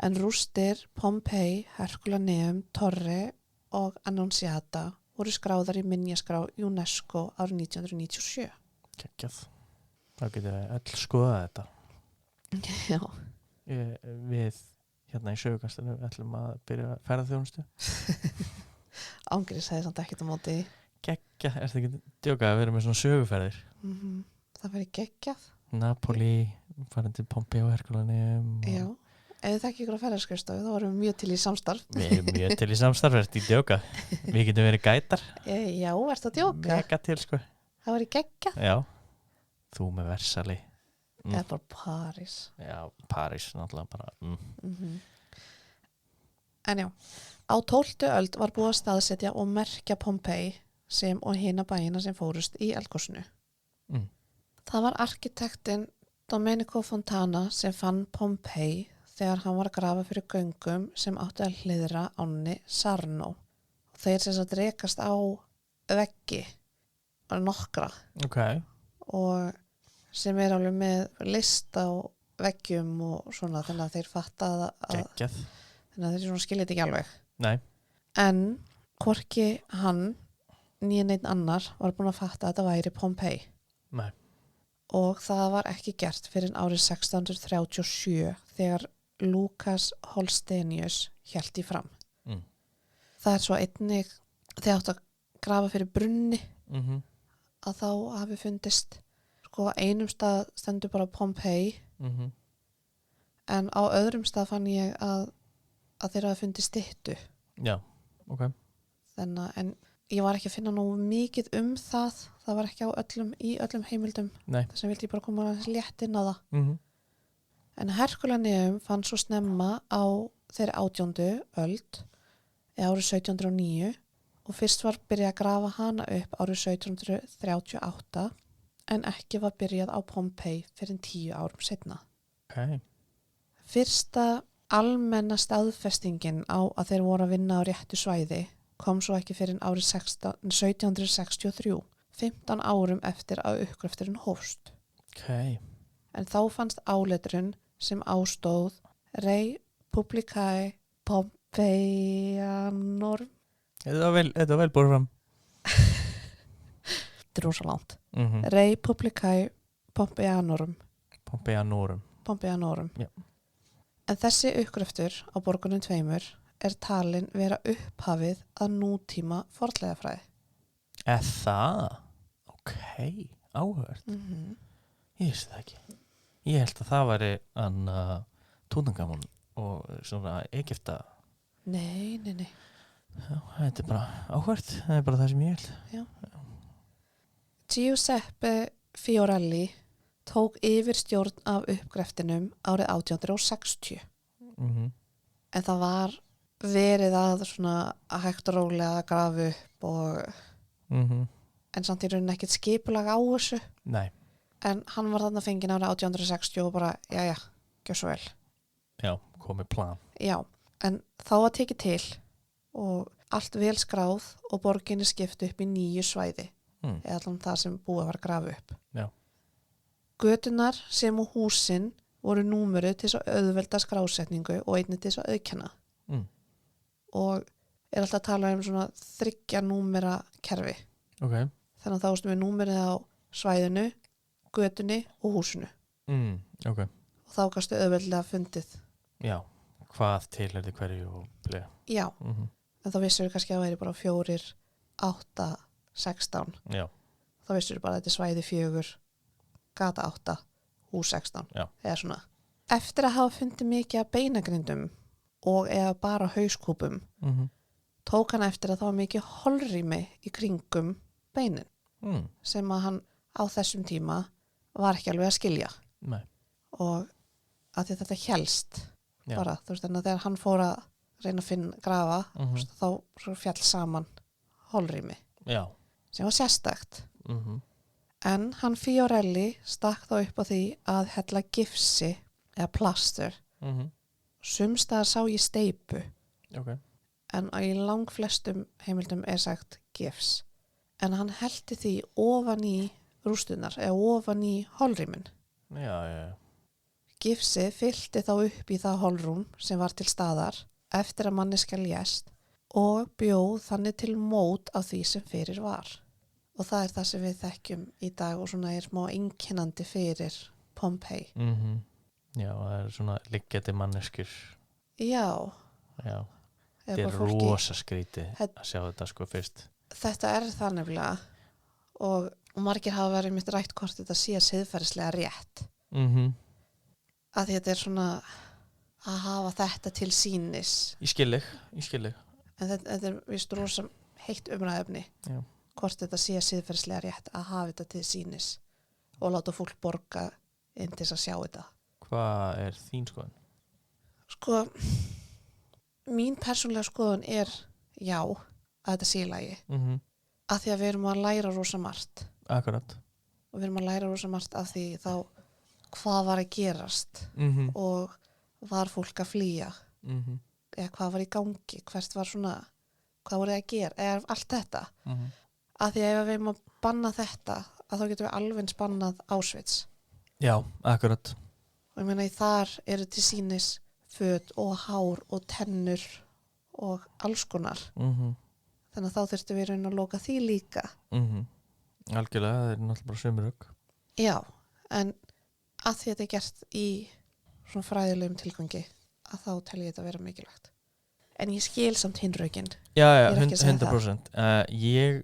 En rústir Pompeii, Herculaneum, Torre og Annunziata voru skráðar í minjaskrá UNESCO árið 1997.
Geggjað. Þá getur við öll skoða þetta.
Já.
Við hérna í sögukastinu ætlum að byrja ferðaþjónustu.
Ángri sagði samt ekkert á móti.
Geggjað, ertu ekki að djóka að vera með svona söguferðir?
Það væri geggjað.
Napoli, farin til Pompeii og Herculaneum.
Já. Ef þið þekki ykkur á ferðarskristofu þá vorum við mjög til í samstarf.
Við erum mjög til í samstarf, ertu í djóka. Við getum verið gætar.
Já, ertu að djóka?
Mega til, sko. Það
væri geggjað.
Já. Þú með Versali.
Eða bara París.
Já, París, náttúrulega bara.
En já, á 12. öld var búið að staðsetja og merkja Pompeii sem og hina bæina sem fórust í eldgosinu. Það var arkitektinn Domenico Fontana sem fann Pompeii þegar hann var að grafa fyrir göngum sem átti að hliðra ánni Sarno. Þeir sem að rekast á veggi og nokkra.
Ok.
Og sem er alveg með list á veggjum og svona þannig að þeir fatta að
geggjað.
Þannig að þeir svona skiljið ekki alveg.
Nei.
En hvorki hann né neinn annar var búin að fatta að þetta væri Pompeii.
Nei.
Og það var ekki gert fyrir árið 1637 þegar Lukas Holstenius hélt í fram. Það er svo einnig þegar átt að grafa fyrir brunni að þá hafi fundist sko einum stað stendur bara Pompeii en á öðrum stað fann ég að þeir hafi fundið styttu.
Já, ok.
Þannig en ég var ekki að finna nógu mikið það var ekki í öllum heimildum.
Nei.
Þess vegna vildi ég bara koma aðeins létt inn á það. En Herculaneum fann svo snemma á þeirri 18. öld eða árið 1709 og fyrst var byrjað að grafa hana upp árið 1738 en ekki var byrjað á Pompeii fyrir 10 árum seinna.
Ok.
Fyrsta almenna staðfestingin á að þeir voru að vinna á réttu svæði kom svo ekki fyrir árið 1763, 15 árum eftir að uppgröfturinn hófst.
Ok.
En þá fannst áletrun sem ástóð Rei Publicae Pompeianorum.
Þetta var vel búið fram.
Þetta er rosa langt. Rei Publicae Pompeianorum. Pompeianorum.
Já.
En þessi uppgröftur á borgunum tveimur er talin vera upphafið að nútíma fornleifafræði.
Það? Ok, áhugavert. Ég vissi það ekki. Ég held að það væri Tútankamón og svona Egypta.
Nei.
Já, þetta er bara áhugavert. Það er bara það sem ég held.
Já. Giuseppe Fiorelli tók yfir stjórn af uppgreftinum árið 1860. En það var verið að svona hægt og rólega að grafa upp og en samt í rauninni ekkert skipulag á þessu.
Nei.
en hann var þarna fenginn árið 1860 og bara, jæja, gjör svo vel.
Já, komið plan.
Já, en þá var tekið til og allt vel skráð og borginni skiptu upp í 9 svæði, eða allan það sem búið var að grafa upp.
Já.
Göturnar sem og húsin voru númeruð til þess að auðvelda skrásetningu og einnig til þess að auðkenna. Og er alltaf að tala um svona 3 númera kerfi.
Ok.
Þannig að þá varstu með númerið á svæðinu, götunni og húsinu.
Ok.
Og þá gastu auðveldlega fundið.
Já, hvað tilhörði hverju og bleið.
Já, en þá vissur við kannski að það væri bara 4, 8, 16.
Já.
Þá vissur við bara að þetta er svæði 4, gata 8, hús 16.
Já.
Eða svona. Eftir að hafa fundið mikið af beinagrindum og eða bara hauskúpum, tók hann eftir að það var mikið holrými í kringum beinin, sem að hann á þessum tíma var ekki alveg að skilja.
Nei.
Og að því þetta hélst bara, þú veist, þannig að þegar hann fór að reyna að grafa, þá svo fjall saman holrými.
Já.
Sem var sérstakt. En hann Fiorelli stakk þá upp á því að hella gifsi eða plaster. Sumstaðar sá ég steypu.
Ok.
En í langflestum heimildum er sagt gifs. En hann hellti því ofan í rústunar eða ofan í holrýmin.
Já.
Gifsi fyllti þá upp í það holrúm sem var til staðar eftir að manneskja lést og bjóð þannig til mót af því sem fyrir var. Og það er það sem við þekkjum í dag og svona er smá einkennandi fyrir Pompeii.
Já, það er svona liggjandi manneskjur.
Já.
Þetta er rosa skrítið að sjá þetta sko fyrst.
Þetta er það nefnilega og margir hafa verið mitt rætt hvort þetta sé siðferðislega rétt. Að þetta er svona að hafa þetta til sýnis. Ég skil þig. En þetta er vist rosa heitt umræðefni. Já. Hvort þetta sé siðferðislega rétt að hafa þetta til sýnis og láta fólk borga inn til þess að sjá þetta.
Hvað er þín skoðun?
Sko, mín persónlega skoðun er já, að þetta sé í lagi. Af því að við erum að læra rosa margt.
Akkurat.
Og við erum að læra rosa margt af því þá hvað var að gerast og var fólk að flýja eða hvað var í gangi, hvert var svona, hvað voru að gera, eða allt þetta. Af því að ef við erum að banna þetta, að þá getum við alveg bannað Auschwitz. Já, akkurat. Og ég meina í þar eru til sýnis föt og hár og tennur og alls konar. Þannig að þá þurftum við raun að loka því líka. Algjörlega, það er náttúrulega bara sömurögg. Já, en að því þetta er gert í svona fræðilegum tilgangi, að þá tel ég þetta vera mikilvægt. En ég skil samt hinrögin. Já, 100%. Ég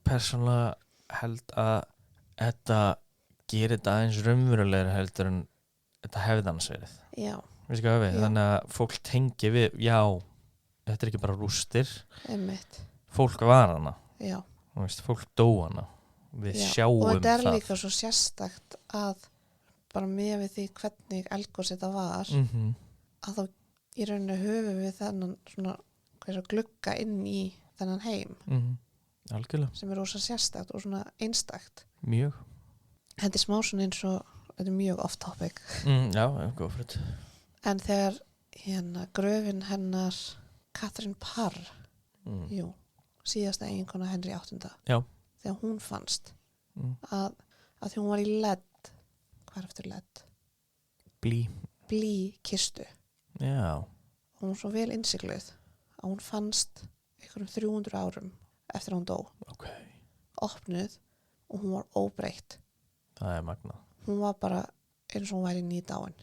persónulega held að þetta gerir þetta aðeins raunverulegur heldur en þetta hefði annars verið. Já. Veistu hvað við? Þannig að fólk tengi við, já, þetta er ekki bara rústir. Einmitt. Fólk var hana. Já. Veist, fólk dó hana. Við sjáum það. Og þetta er líka svo sérstakt að bara með við því hvernig eldgos þetta var, að þá í rauninu höfum við þennan svona glugga inn í þennan heim. Algjörlega. Sem er rosa sérstakt og svona einstakt. Mjög. Þetta er smá svona eins og, þetta er mjög off topic. Já, go for it. En þegar gröfin hennar Catherine Parr, síðasta eiginkona Henry VIII, þegar hún fannst, að því hún var í lead, hvað er eftir lead? Blý kistu. Já. Og hún var svo vel innsigluð að hún fannst einhverjum 300 árum eftir að hún dó. Ok. Opnuð og hún var óbreytt. Það er magnað. Hún var bara eins og hún væri nýdáin.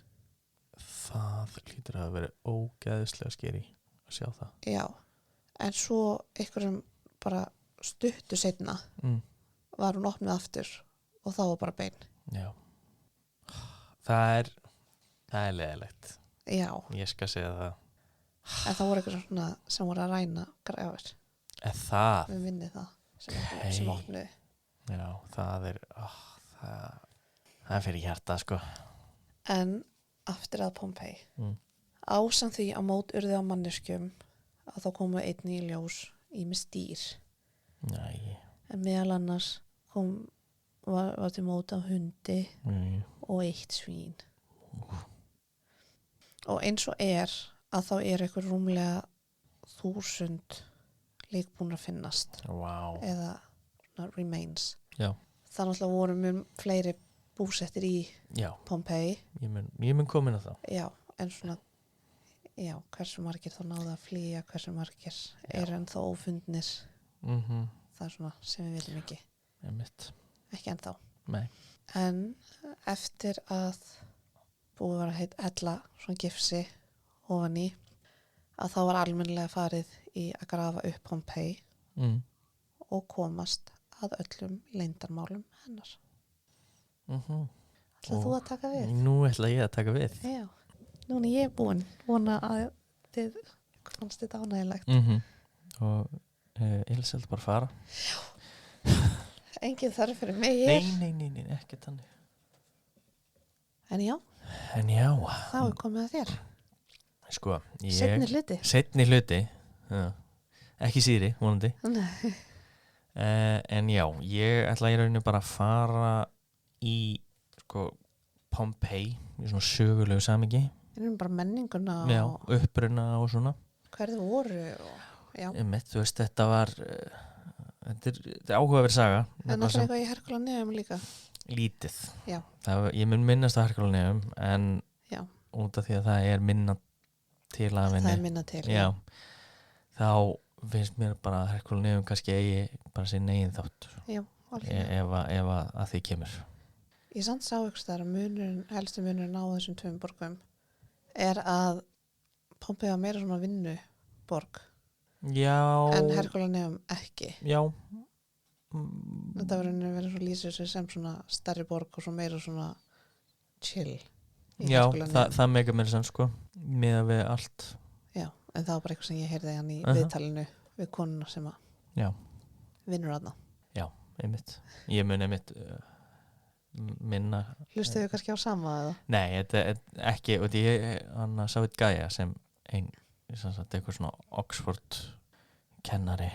Það hlýtur að vera ógeðislega skeri að sjá það. Já. En svo einhverjum bara stuttu seinna var hún opnuð aftur og þá var bara bein. Já. Það er leiðilegt. Já. Ég skal segja það. En það voru eitthvað svona sem voru að ræna grafir. Það? Við minnið það sem opnuði. Já, það er það er fyrir hjarta, sko. En aftur að Pompeii. Ásamt því að mót urði á manneskjum að þá komu einn í ljós ýmis dýr. Nei. En meðal annars kom var til móta á hundi
Mm.
og 1 svín. Og eins og að þá eitthvað rúmlega 1000 lík búin að finnast
Vá.
eða svona remains.
Já.
Þannig að voru mjög fleiri búsettir í
Já,
Pompeii.
ég mun komin á það.
Já, en svona hversu margir þá náðu að flýja, hversu margir ennþá ófundnir. Það svona sem við vitum ekki.
Einmitt.
Ekki ennþá.
Nei.
En eftir að búið var að hella svona gifsi ofan í, að þá var almennilega farið í að grafa upp Pompeii og komast að öllum leyndarmálum hennar. Ætlar þú að taka við?
Nú ætla ég að taka við.
Já, núna ég búin vona að þið fannst þetta ánægilegt.
Og Elísabet bara fara.
Engin þarf fyrir mig
Nei, ekki þannig.
En já, þá komið að þér.
Sko,
Seinni hluti.
Já. Ekki síðri, vonandi.
Nei.
En já, ég ætla í rauninu bara að fara í Pompeii í svona sögulegu samingi.
Við erum bara menninguna
Já,
og
uppruna og svona.
hverðu voru og, já.
Þú veist, þetta var þetta er áhugaverð saga.
En alltaf eitthvað í Herkulaneum líka.
Lítið.
Já.
Ég mun minnast að Herkulaneum en
Já.
út af því að það minna til að vinni.
Það minna til.
Já. Þá finnst mér bara að Herkulaneum kannski eigi bara sín eigin þátt.
Já,
ef að því kemur.
Ég samt sá ykkur þar að helsti munurinn á þessum 2 borgum að Pompeii var meira svona vinnuborg.
Já.
En Herkulaneum ekki.
Já.
Þetta verður svo lýsir sig sem svona stærri borg og svo meira svona chill.
Já, það mega mér sann með að við allt.
Já, en það var bara eitthvað sem ég heyrði hann í viðtalinu við konuna sem að vinnur aðna.
Já, einmitt. Ég mun einmitt minna.
Hlustuðu kannski á sama eða?
Nei, þetta ekki, og ég sá eitt gæja sem eitthvað svona Oxford kennari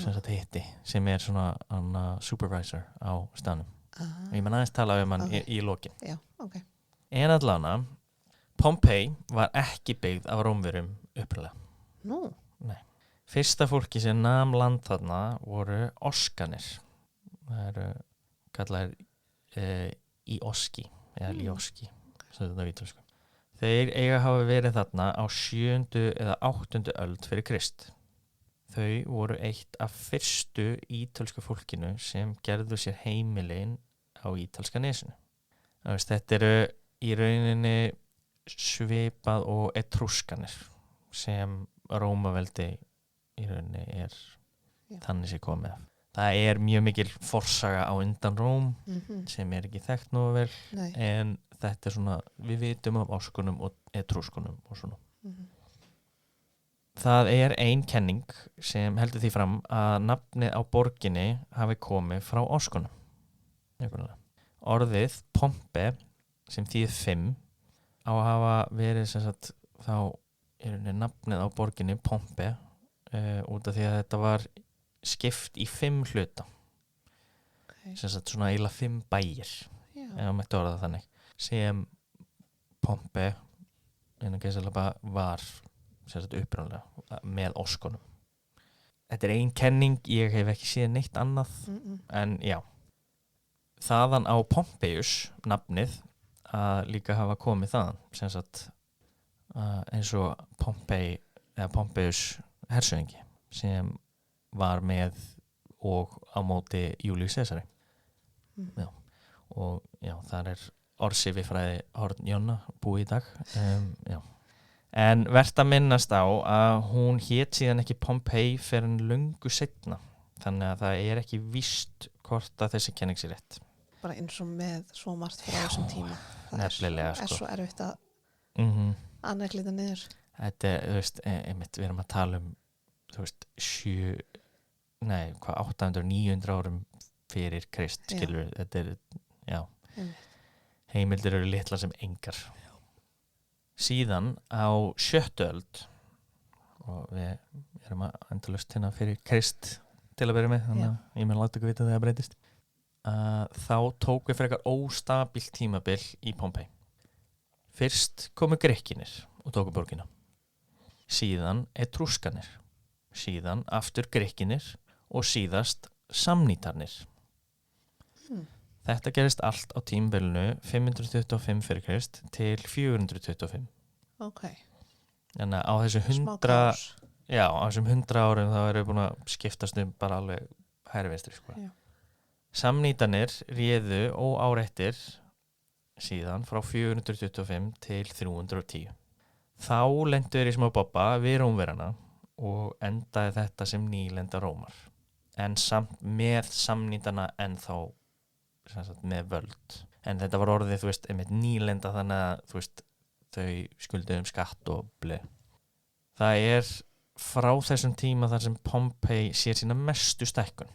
sem hitti, sem svona supervisor á stanum. Og ég man aðeins tala hann í lokin.
Já, ok.
En allavega, Pompeii var ekki byggð af Rómverjum upprunalega.
Nú?
Nei. Fyrsta fólki sem nam land þarna voru Oskanir. Það eru kallaðir Íoski eða Líoski, sem þetta vítulsku. Þeir eiga hafa verið þarna á 7. eða 8. öld fyrir Krist. Þau voru eitt af fyrstu ítölsku fólkinu sem gerðu sér heimilin á ítalska nesinu. Þetta eru í rauninni svipað og etrúskanir sem Rómaveldi í rauninni þannig sé komið. Það mjög mikil forsaga á undan Róm sem ekki þekkt nógu vel.
Nei.
En þetta svona, við vitum af Oskunum og etrúskunum og svona. Það ein kenning sem heldur því fram að nafnið á borginni hafi komið frá Oskunum. Orðið Pompe sem þýðir 5 á að hafa verið sem sagt þá nafnið á borginni Pompe út af því að þetta var skipt í 5 hluta. Sem sagt svona eiginlega 5 bæir, ef maður mætti orða það þannig, sem Pompe var sem sagt upprunalega með Oskunum. Þetta ein kenning, ég hef ekki séð neitt annað, en já. Þaðan á Pompeius nafnið að líka hafa komið þaðan, sem sagt eins og Pompei eða Pompeius hersöðingi sem var með og á móti Júlíus Sesari. Já. Og já, þar orðsifjafræði Horn Jonna búið í dag. Já. En vert að minnast á að hún hét síðan ekki Pompeii fyrir en löngu seinna. Þannig að það ekki víst hvort að þessi kenning sé rétt.
Bara eins og með svo margt frá þessum tíma.
Nefnilega,
svo erfitt að annarklita niður.
Þetta þú veist, einmitt, við erum að tala þú veist, 800, 900 árum fyrir Krist, skilur, þetta já. Heimildir eru litlar sem engar. Síðan á 7. öld, og við erum að endalaust hérna fyrir Krist til að byrja með, þannig að ég mun láta ykkur vita þegar það breytist. þá tók við frekar óstabilt tímabil í Pompei. Fyrst komu Grikkinir og tóku borgina. Síðan Etrúskanir, síðan aftur Grikkinir og síðast samnítarnir. Þetta gerist allt á tímabilinu 525 fyrir Krist til 425.
Ok,
Þannig að á þessu
smá kaos.
Já, á þessum 100 árum þá erum við búin að skiptast bara alveg hægri vinstri, sko.
Já.
Samnítanir réðu óáreittir síðan frá 425 til 310. Þá lentu þeir í smá bobba við Rómverjana og endaði þetta sem nýlenda Rómar. En samt með samnítana en þá með völd. En þetta var orðið, þú veist, einmitt nýlenda þannig að, þú veist, þau skulduðu skatt og bleið. Það er frá þessum tíma þar sem Pompei sér sína mestu stækkun.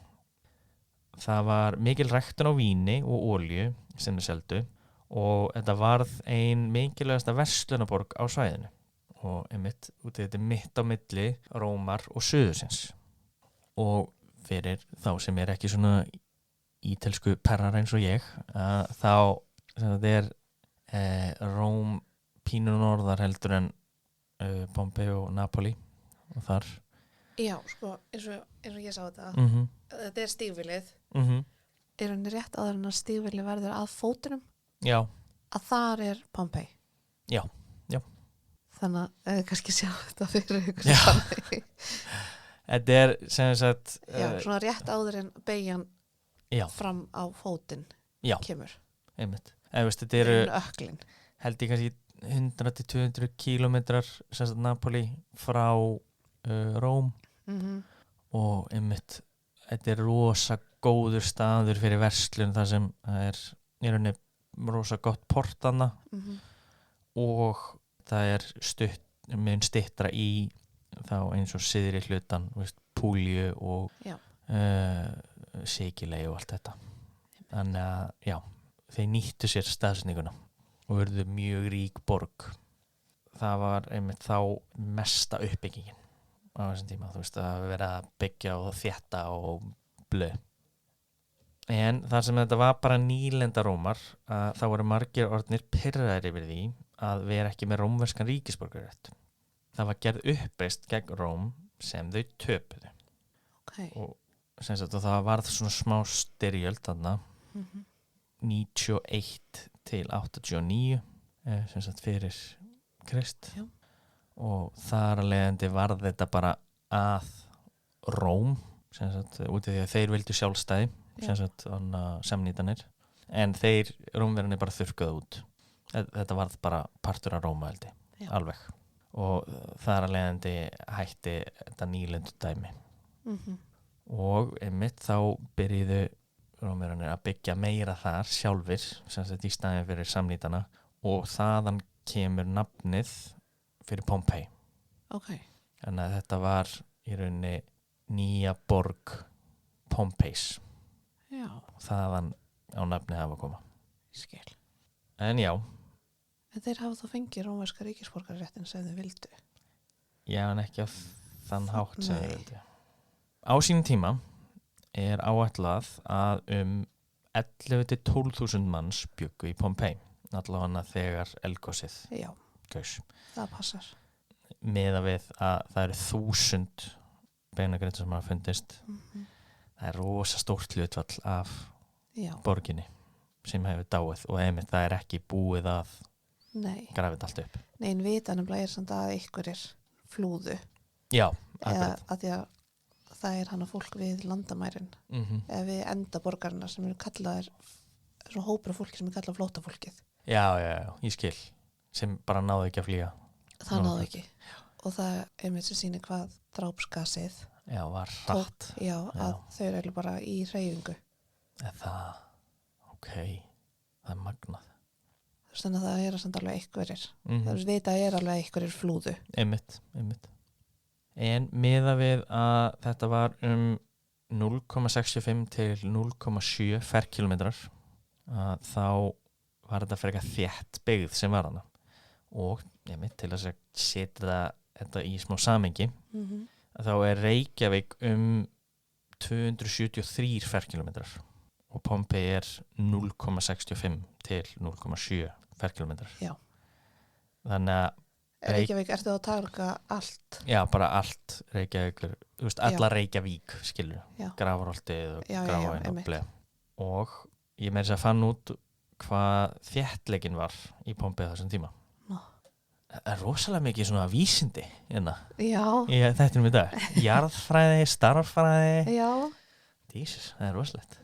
Það var mikil ræktun á víni og olíu sem þau seldu og þetta varð ein mikilvægasta verslunarborg á svæðinu og einmitt út í þetta mitt á milli Rómar og Suðursins. Og fyrir þá sem er ekki svona ítelsku perrar eins og ég, þá þetta er Róm pínu norðar heldur en Pompei og Napoli og þar.
Já, sko, eins og ég sá þetta. Þetta er stígvélið. Er henni rétt áður en að stígvélið verður að fótunum?
Já.
Að þar er Pompei?
Já.
Þannig að kannski sjá þetta fyrir ykkur.
Já. Þetta er sem sagt...
Já, svona rétt áður en beigjan fram á fótinn kemur.
Einmitt. Veist, þetta eru
öklin.
Held ég kannski 100-200 kílómetrar sem sagt Napoli frá Róm og einmitt þetta er rosa góður staður fyrir verslun þar sem það er í rauninni rosa gott portana og það er mun styttra í þá eins og syðri hlutan, Púlíu og Sikilei og allt þetta. Þannig að þeir nýttu sér staðsetninguna og verðu mjög rík borg. Það var einmitt þá mesta uppbyggingin á þessum tíma, þú veist, að vera að byggja og þétta og blöð. En þar sem þetta var bara nýlenda Rómar, þá voru margir orðnir pirraðir yfir því að vera ekki með rómverskan ríkisborgararétt. Það var gerð uppreist gegn Róm sem þau töpuðu.
Okay.
Og sem sagt, og það varð svona smá styrjöld þarna 91 til 89 sem sagt fyrir Krist. Já. Og þar að leiðandi varð þetta bara að Róm sem sagt, út af því að þeir vildu sjálfstæði sem sagt, samnýtanir en þeir Rómverjarnir bara þurrkuðu út. Þetta varð bara partur af Róma held ég, alveg. Og þar að leiðandi hætti þetta nýlendu dæmi. Og einmitt þá byrjuðu Rómverjarnir að byggja meira þar sjálfir sem sagt í staðinn fyrir samnýtana og þaðan kemur nafnið fyrir Pompei.
Okay.
Þannig að þetta var í rauninni nýja borg Pompeis.
Já.
Þaðan á nafnið hafa að koma.
Skil.
En já.
En þeir hafa þá fengið rómverska ríkisborgararéttin sem þau vildu.
Já, en ekki á þann hátt sem þau vildu. Á sínum tíma er áætlað að 11-12.000 manns bjuggu í Pompei. Allavega þegar eldgosið gaus.
Það passar.
Miðað við að það eru 1000 beinagrindur sem hafa fundist. Það er rosa stórt hlutfall af borginni sem hefur dáið og einmitt það er ekki búið að grafa þetta allt upp.
Nei, en vitanumlega er samt að einhverjir flúðu.
Já,
akkurat. Eða að því að það er hana fólk við landamærin eða við endaborgarna sem eru kallaðir svo hópur af fólki sem er kallað flóttafólkið.
Já, ég skil. Sem bara náðu ekki að flýja.
Það náðu ekki. Og það er einmitt sem sýnir hvað drápsgasið
var hratt.
Að þau eru bara í hreyfingu.
Það, það er magnað.
Þannig að það er samt alveg einhverjir. Það er vita að alveg einhverjir flúðu.
Einmitt. En miðað við að þetta var 0,65 til 0,7 ferkilometrar þá var þetta frekar þétt byggð sem var hana og til að setja þetta í smá samengi þá er Reykjavík 273 ferkilometrar og Pompeii er 0,65 til 0,7 ferkilometrar.
Já.
Þannig að
Reykjavík, ertu að taka allt?
já, bara allt Reykjavíkur, þú veist, alla Reykjavík skilur,
Já.
Grafarholtið og
Já,
Gráin og
einmitt.
bleið. Og ég meira að fann út hvað þéttleikinn var í Pompeii á þessum tíma.
Nó.
Það er rosalega mikið svona vísindi hérna
Já,
í þættinum í dag. Jarðfræði, starffræði.
já,
Jesus, það er rosalegt.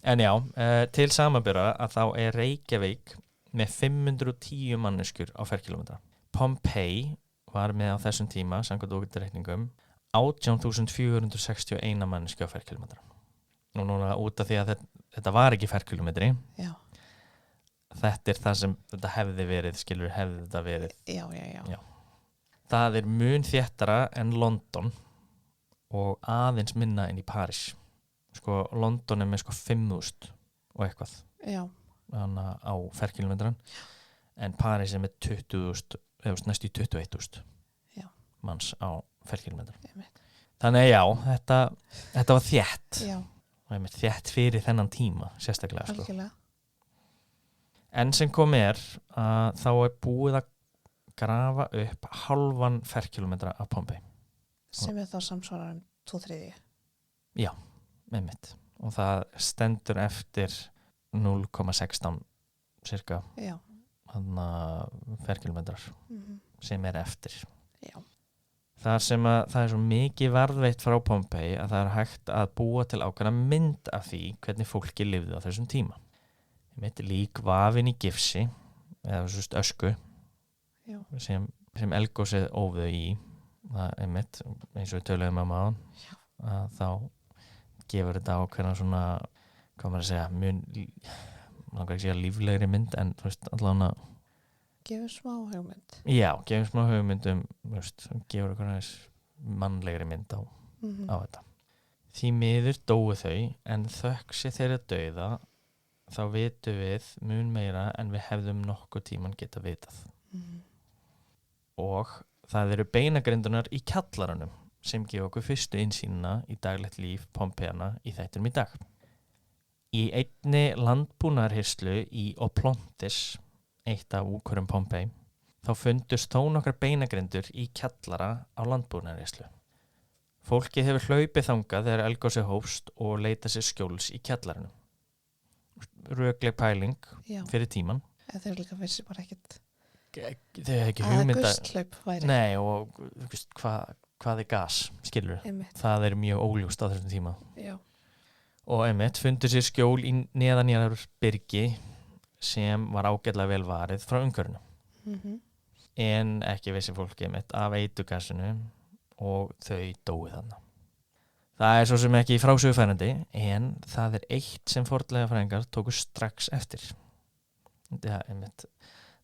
En já, til samanbyrða að þá er Reykjavík með 510 manneskjur á ferkilometra. Pompeii var með á þessum tíma, samkvæmt ógættireikningum, 18.461 manneskjur á ferkilometra. Og núna út af því að þetta var ekki ferkilometri,
já,
þetta er það sem þetta hefði verið, skilur hefði þetta verið.
já.
Já. Það er mun þéttara en London og aðeins minna en í París. Sko, London er með sko 5.000 og eitthvað
Já,
hana á ferkilometran, en París er með 20.000, eða næstu í 21.000
Já.
manns á ferkilometran.
einmitt.
Þannig að já, þetta var þétt
Já,
og einmitt þétt fyrir þennan tíma sérstaklega. Sko.
algjörlega.
En sem kom að þá er búið að grafa upp halvan ferkilometra af Pompeii.
Sem er þá samsvarar 2/3.
Já, einmitt. Og það stendur eftir 0,16 cirka
Já.
ferkilometrar sem er eftir.
Já.
Þar sem að það er svo mikið varðveitt frá Pompeii að það er hægt að búa til ákveðna mynd af því hvernig fólki lifði á þessum tíma. Einmitt lík vafin í gifsi eða svo ösku
Já.
sem eldgosið ófðu í. Það einmitt, eins og við töluðum á að þá gefur þetta ákveðna svona, hvað maður að segja, langar ekki að segja líflegri mynd, en þú veist, allavega
Gefur smá hugmynd.
já, gefur smá hugmynd gefur eitthvað mannlegri mynd á þetta. Því miður dóu þau, en þökk sé þeirra dauða þá vitum við mun meira en við hefðum nokkuð tíman geta vitað. Og það eru beinagrindunar í kjallaranum sem gefa okkur fyrstu innsýnina í daglegt líf Pompeiana í þættinum í dag. Í einni landbúnaðarhirslu í Oplontis, eitt af úkurum Pompeii, þá fundust þó nokkrar beinagrindur í kjallara á landbúnaðarhirslu. Fólkið hefur hlaupið þangað þegar eldgosið hófst og leitað sér skjóls í kjallaranum. Rökleg pæling
Já.
fyrir tíman.
Eða þeir líka vissi bara ekkert
Þau hefur ekki
að
hugmynda.
gusthlaup væri.
Nei, og þú veist, hvað er gas, skilur?
Einmitt.
Það er mjög óljúst á þessum tíma.
Já.
Og einmitt fundu sér skjól í neðanjarðar byrgi sem var ágætlega vel varið frá umhverfinu. En ekki vissi fólki einmitt af eitugasinu og þau dói þarna. Það er svo sem ekki frásögufærandi, en það er eitt sem fornleifafræðingar tóku strax eftir. Ja, einmitt.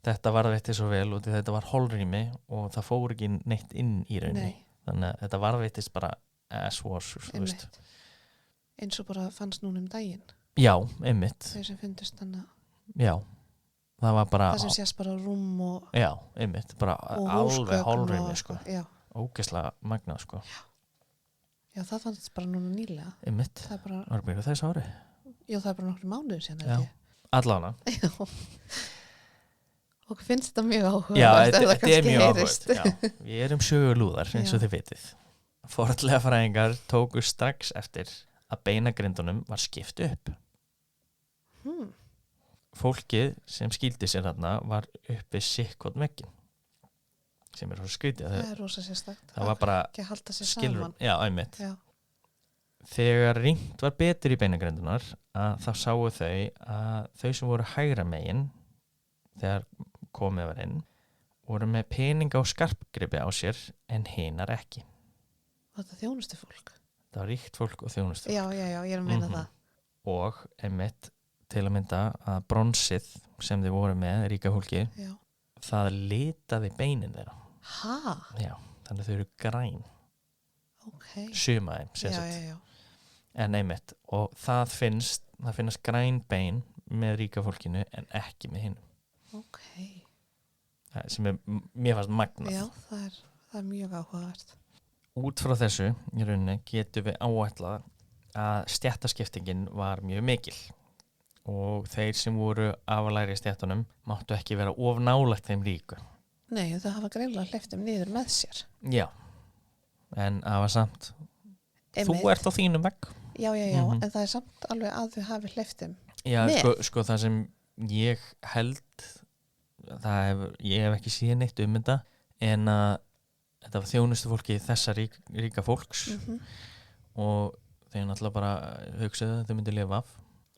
Þetta varðveitti svo vel og þetta var holrými og það fór ekki neitt inn í rauninni.
Nei.
Þannig að þetta varðveittist bara as was, þú veist.
Einmitt. Eins og bara fannst núna daginn.
Já, einmitt.
Þeir sem fundust þannig
Já, það var bara
það sem sést bara rúm og
einmitt, bara
húsgögn
alveg
og
holrými,
eitthvað.
sko.
Já.
Ógeðslega magnað, sko.
Já, það fannst bara núna nýlega.
Einmitt,
Það er bara,
var mjög þess ári.
já, það er bara nokkru mánuður síðan.
Já.
held ég.
Allána.
Já. Og finnst þetta mjög áhugavert.
Já,
ef það
þetta er
kannski
mjög
heyrist.
áhugavert. Já, við erum sögulúðar, eins og
Já.
þið vitið. Fornleifafræðingar tóku strax eftir að beinagrindunum var skipt upp. Fólkið sem skildi sér þarna var uppi sikkvot vegginn, sem er svo skrítið.
Það er rosa sérstakt.
Það var bara
ekki að halda sér
skilur,
saman.
já, einmitt.
Já.
Þegar rýnt var betur í beinagrindunar að þá sáu þau að þau sem voru hægra megin þegar komið var inn voru með peninga og skarpgripi á sér en hinar ekki.
Og þetta þjónustu fólk.
Það var ríkt fólk og þjónustu.
Já, ég er að meina það.
Og einmitt til að mynda að bronsið sem þau voru með, ríka fólki,
Já.
það litaði beinin þeirra.
Ha?
Já, þannig að þau eru græn.
Ok.
Sumaði,
Já.
en einmitt, og það finnast græn bein með ríka fólkinu en ekki með hinn.
Ok.
Sem er, mér fannst magnað.
Já, það er mjög áhugavert.
Út frá þessu í rauninni getum við áætlað að stéttaskiptingin var mjög mikil. og þeir sem voru aflægri stéttunum máttu ekki vera of nálægt þeim ríku.
Nei, þau hafa greinlega hleypt niður með sér.
Já, en það var samt
Einmitt.
þú ert á þínum vegg.
Já, en það er samt alveg að þau hafi hleypt
Já,
með.
sko það sem ég held ég hef ekki séð neitt þetta en að þetta var þjónustu fólki þessa ríka fólks og þau náttúrulega bara hugsaðu að þau myndi lifa af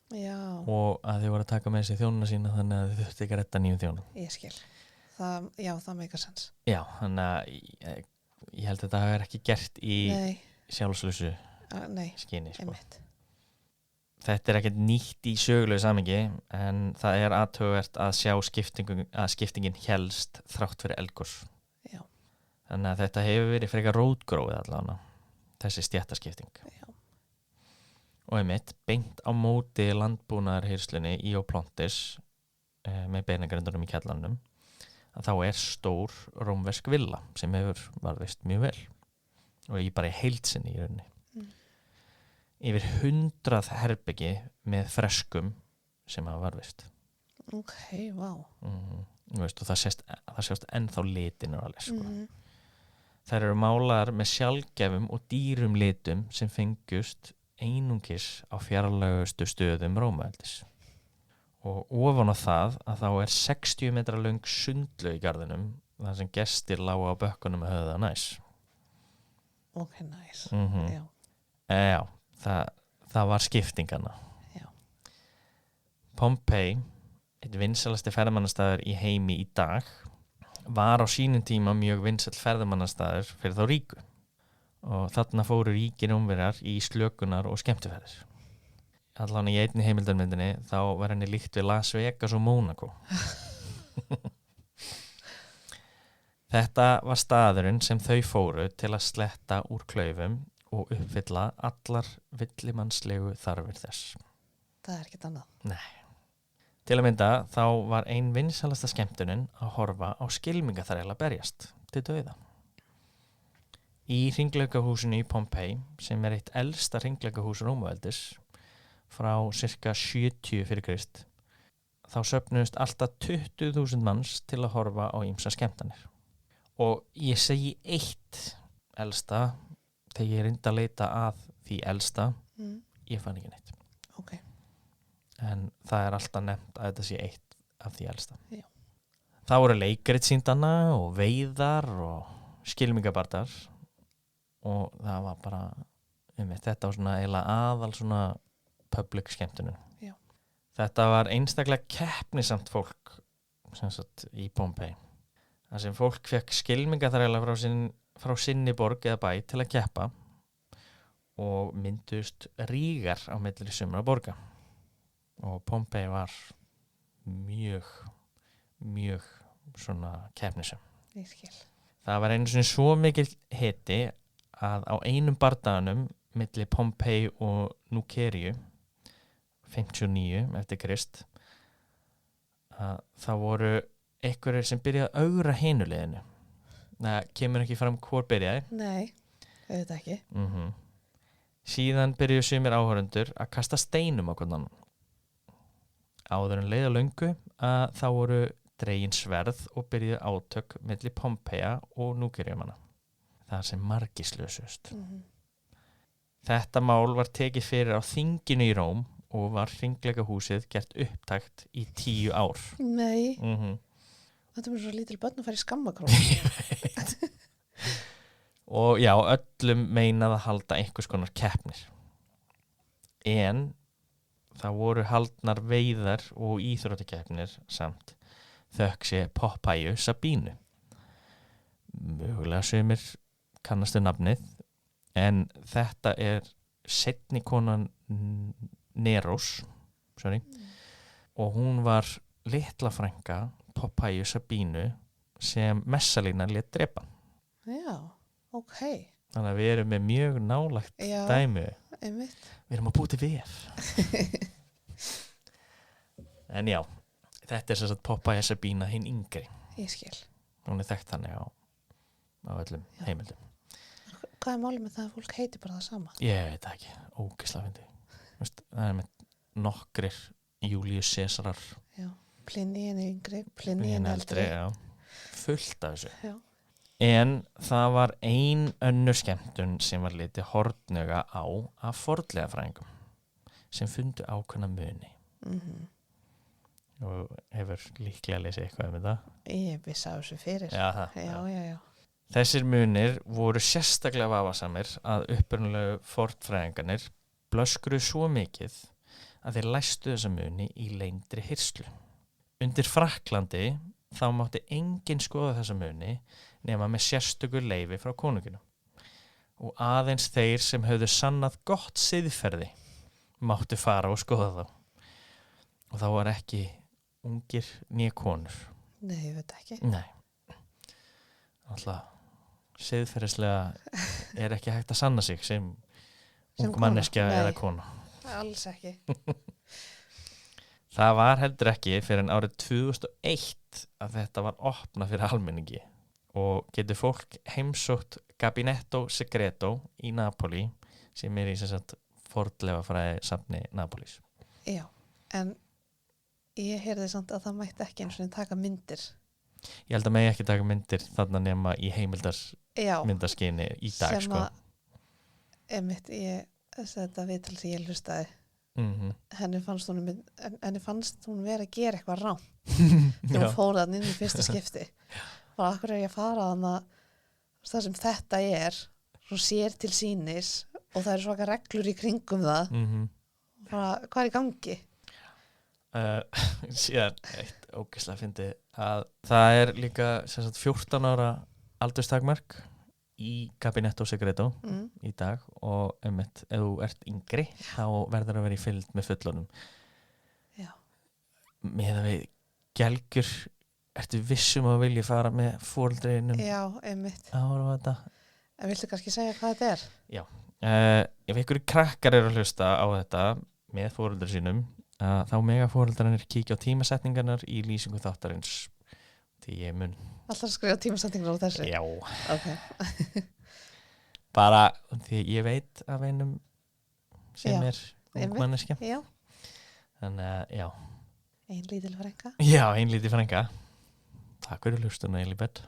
Já,
og að þau voru að taka með þessi þjónuna sína þannig að þau þurfti ekki að redda nýjum þjónum.
ég skil. Það meikar sens.
Já, þannig að ég held að þetta hafi ekki gert í
Nei,
sjálfslösu
nei,
skyni. Sko.
einmitt.
Þetta er ekkert nýtt í sögulegu samingi en það er athugavert að sjá skiptingin helst þrátt fyrir eldgos.
Já.
Þannig að þetta hefur verið frekar rótgróið allavega, þessi stéttaskipting.
Já.
Og einmitt, beint á móti landbúnaðarhirslunni í Oplontis með beinagrindunum í kjallanum að þá er stór rómversk villa sem hefur varðveist mjög vel og ég bara í heild sinni í rauninni. Yfir 100 herbyggi með freskum sem hafa varðveist.
Ok, vá.
Og það sést ennþá litinur alveg sko. Þær eru málaðar með sjaldgæfum og dýrum litum sem fengust einungis á fjarlægustu stöðum Rómaveldis. Og ofan á það að þá er 60 metra löng sundlaug í garðinum þar sem gestir lágu á bökkunum með höfða næs.
Ok, næs. Já.
Já, það var skiptingana.
Já.
Pompeii, eitt vinsalasti ferðamannastæður í heimi í dag, var á sínum tíma mjög vinsæll ferðamannastæður fyrir þá ríku. Og þarna fóru ríkir Rómverjar í slökunar og skemmtiferðir. Allan í einni heimildarmyndinni þá var henni líkt við Las Vegas og Monaco. Þetta var staðurinn sem þau fóru til að sletta úr klaufum og uppfylla allar villimannslegu þarfir þess.
Það er ekkert annað.
Nei. Til að mynda þá var ein vinsalasta skemmtunin að horfa á skylmingaþræla berjast til dauða. Í hringleikahúsinu í Pompeii, sem er eitt elsta hringleikahús Rómaveldis, frá cirka 70 fyrir Krist, þá söfnuðust alltaf 20.000 manns til að horfa á ýmsa skemmtanir. Og ég segi eitt elsta, þegar ég reyndi að leita að því elsta, ég fann ekki neitt.
Ok.
En það er alltaf nefnt að þetta sé eitt af því elsta.
Já.
Það voru leikritssýndana og veiðar og skylmingabardar og það var bara þetta var svona eiginlega aðal svona public skemmtunum.
Já.
Þetta var einstaklega keppnisamt fólk sem sagt í Pompeii. Það sem fólk fekk skylmingaþræla frá sinni borg eða bæ til að keppa og myndust rígar á milli sumra borga. Og Pompeii var mjög svona keppnisum.
Ég skil. Það
var einu sinni svo mikil hiti að á einum bardaganum milli Pompeii og Nukeríu 59 eftir Krist að það voru einhverjir sem byrjaði að augra hinuleginu. Það kemur ekki fram hvor byrjaði.
Nei, auðvitað ekki.
Síðan byrjuðu sumir áhorfendur að kasta steinum á hvern annan. Áður en leið á löngu að þá voru dregin sverð og byrjuðu átök milli Pompeia og Nukeríumanna. Það sem margir slösuðust. Þetta mál var tekið fyrir á þinginu í Róm og var hringleikahúsið gert upptakt í 10 ár.
Nei. Þetta er svo lítil börn að fara í skammakrók.
Og já, öllum meinað að halda einhvers konar keppnir. En það voru haldnar veiðar og íþróttakeppnir samt þökk sé Poppaeu Sabínu. Mögulega sumir kannastu nafnið, en þetta er seinni konan Neros, og hún var litla frænka Poppaeu Sabínu sem Messalína lét drepa.
Já, ok.
Þannig að við erum með mjög nálægt dæmi.
Einmitt.
Við erum að búa til VF. En já, þetta er sem sagt Poppaeu Sabína hinn yngri.
Ég skil.
Hún er þekkt þannig á öllum heimildum.
Hvað er málið með það að fólk heiti bara það sama?
Ég veit það ekki, ógeðslega fyndið. Það er með nokkrir Júlíus Caesarar,
Já, Pliny en yngri, Pliny en eldri.
já, fullt af þessu.
Já.
En það var ein önnur skemmtun sem var litið hornauga á af fornleifafræðingum sem fundu ákveðna muni og hefur líklega lesið eitthvað þetta.
Ég vissi á þessu fyrir.
Já, það.
Já.
Þessir munir voru sérstaklega vafasamir að upprunalegu fornfræðingarnir blöskruðu svo mikið að þeir læstu þessa muni í leyndri hirslu. Undir Frakklandi þá mátti enginn skoða þessa muni nema með sérstöku leyfi frá konunginu og aðeins þeir sem höfðu sannað gott siðferði máttu fara og skoða þá og þá var ekki ungir né konur.
Nei, ég veit ekki.
Nei. Alltaf siðferðislega er ekki hægt að sanna sig sem ung
kona.
manneskja
Nei.
eða kona.
Alls ekki.
Það var heldur ekki fyrir en árið 2001 að þetta var opnað fyrir almenningi og getur fólk heimsótt Gabinetto Segreto í Napoli sem er í sem sagt fornleifafræði safni Napolis.
Já, en ég heyrði samt að það mætti ekki eins og taka myndir.
Ég held að megi ekki taka myndir þarna nema í
Já,
heimildarskyni í dag
sem
sko.
að einmitt þetta viðtal sem ég hlustaði henni fannst hún vera að gera eitthvað rám þegar hún fór þann inn í fyrsta skipti bara akkur er ég að fara þannig það sem þetta er svo sér til sýnis og það eru svaka reglur í kringum það bara, hvað er í gangi?
Síðan eitt ógeðslega fyndi að það er líka sem sagt 14 ára aldurstakmark í Gabinetto Segreto í dag og ef þú ert yngri þá verður að vera í fylgd með fullorðnum.
Já.
Með að við gelgjur ertu vissum að vilja fara með foreldrinum
Já, einmitt.
ára á þetta?
En viltu kannski segja hvað þetta er?
Já. Ef ykkur krakkar eru að hlusta á þetta með foreldri sínum þá mega foreldrarnir kíkja á tímasetningarnar í lýsingu þáttarins því ég mun
Alltaf að skrifa tímasetningar á þessu?
Já.
Ok.
Bara því ég veit af einum sem
Já,
er ungmanneskja.
Já.
Þannig að, já.
Ein lítil frænka.
Já, ein lítið frænka. Takk fyrir hlustuna, Elíbet.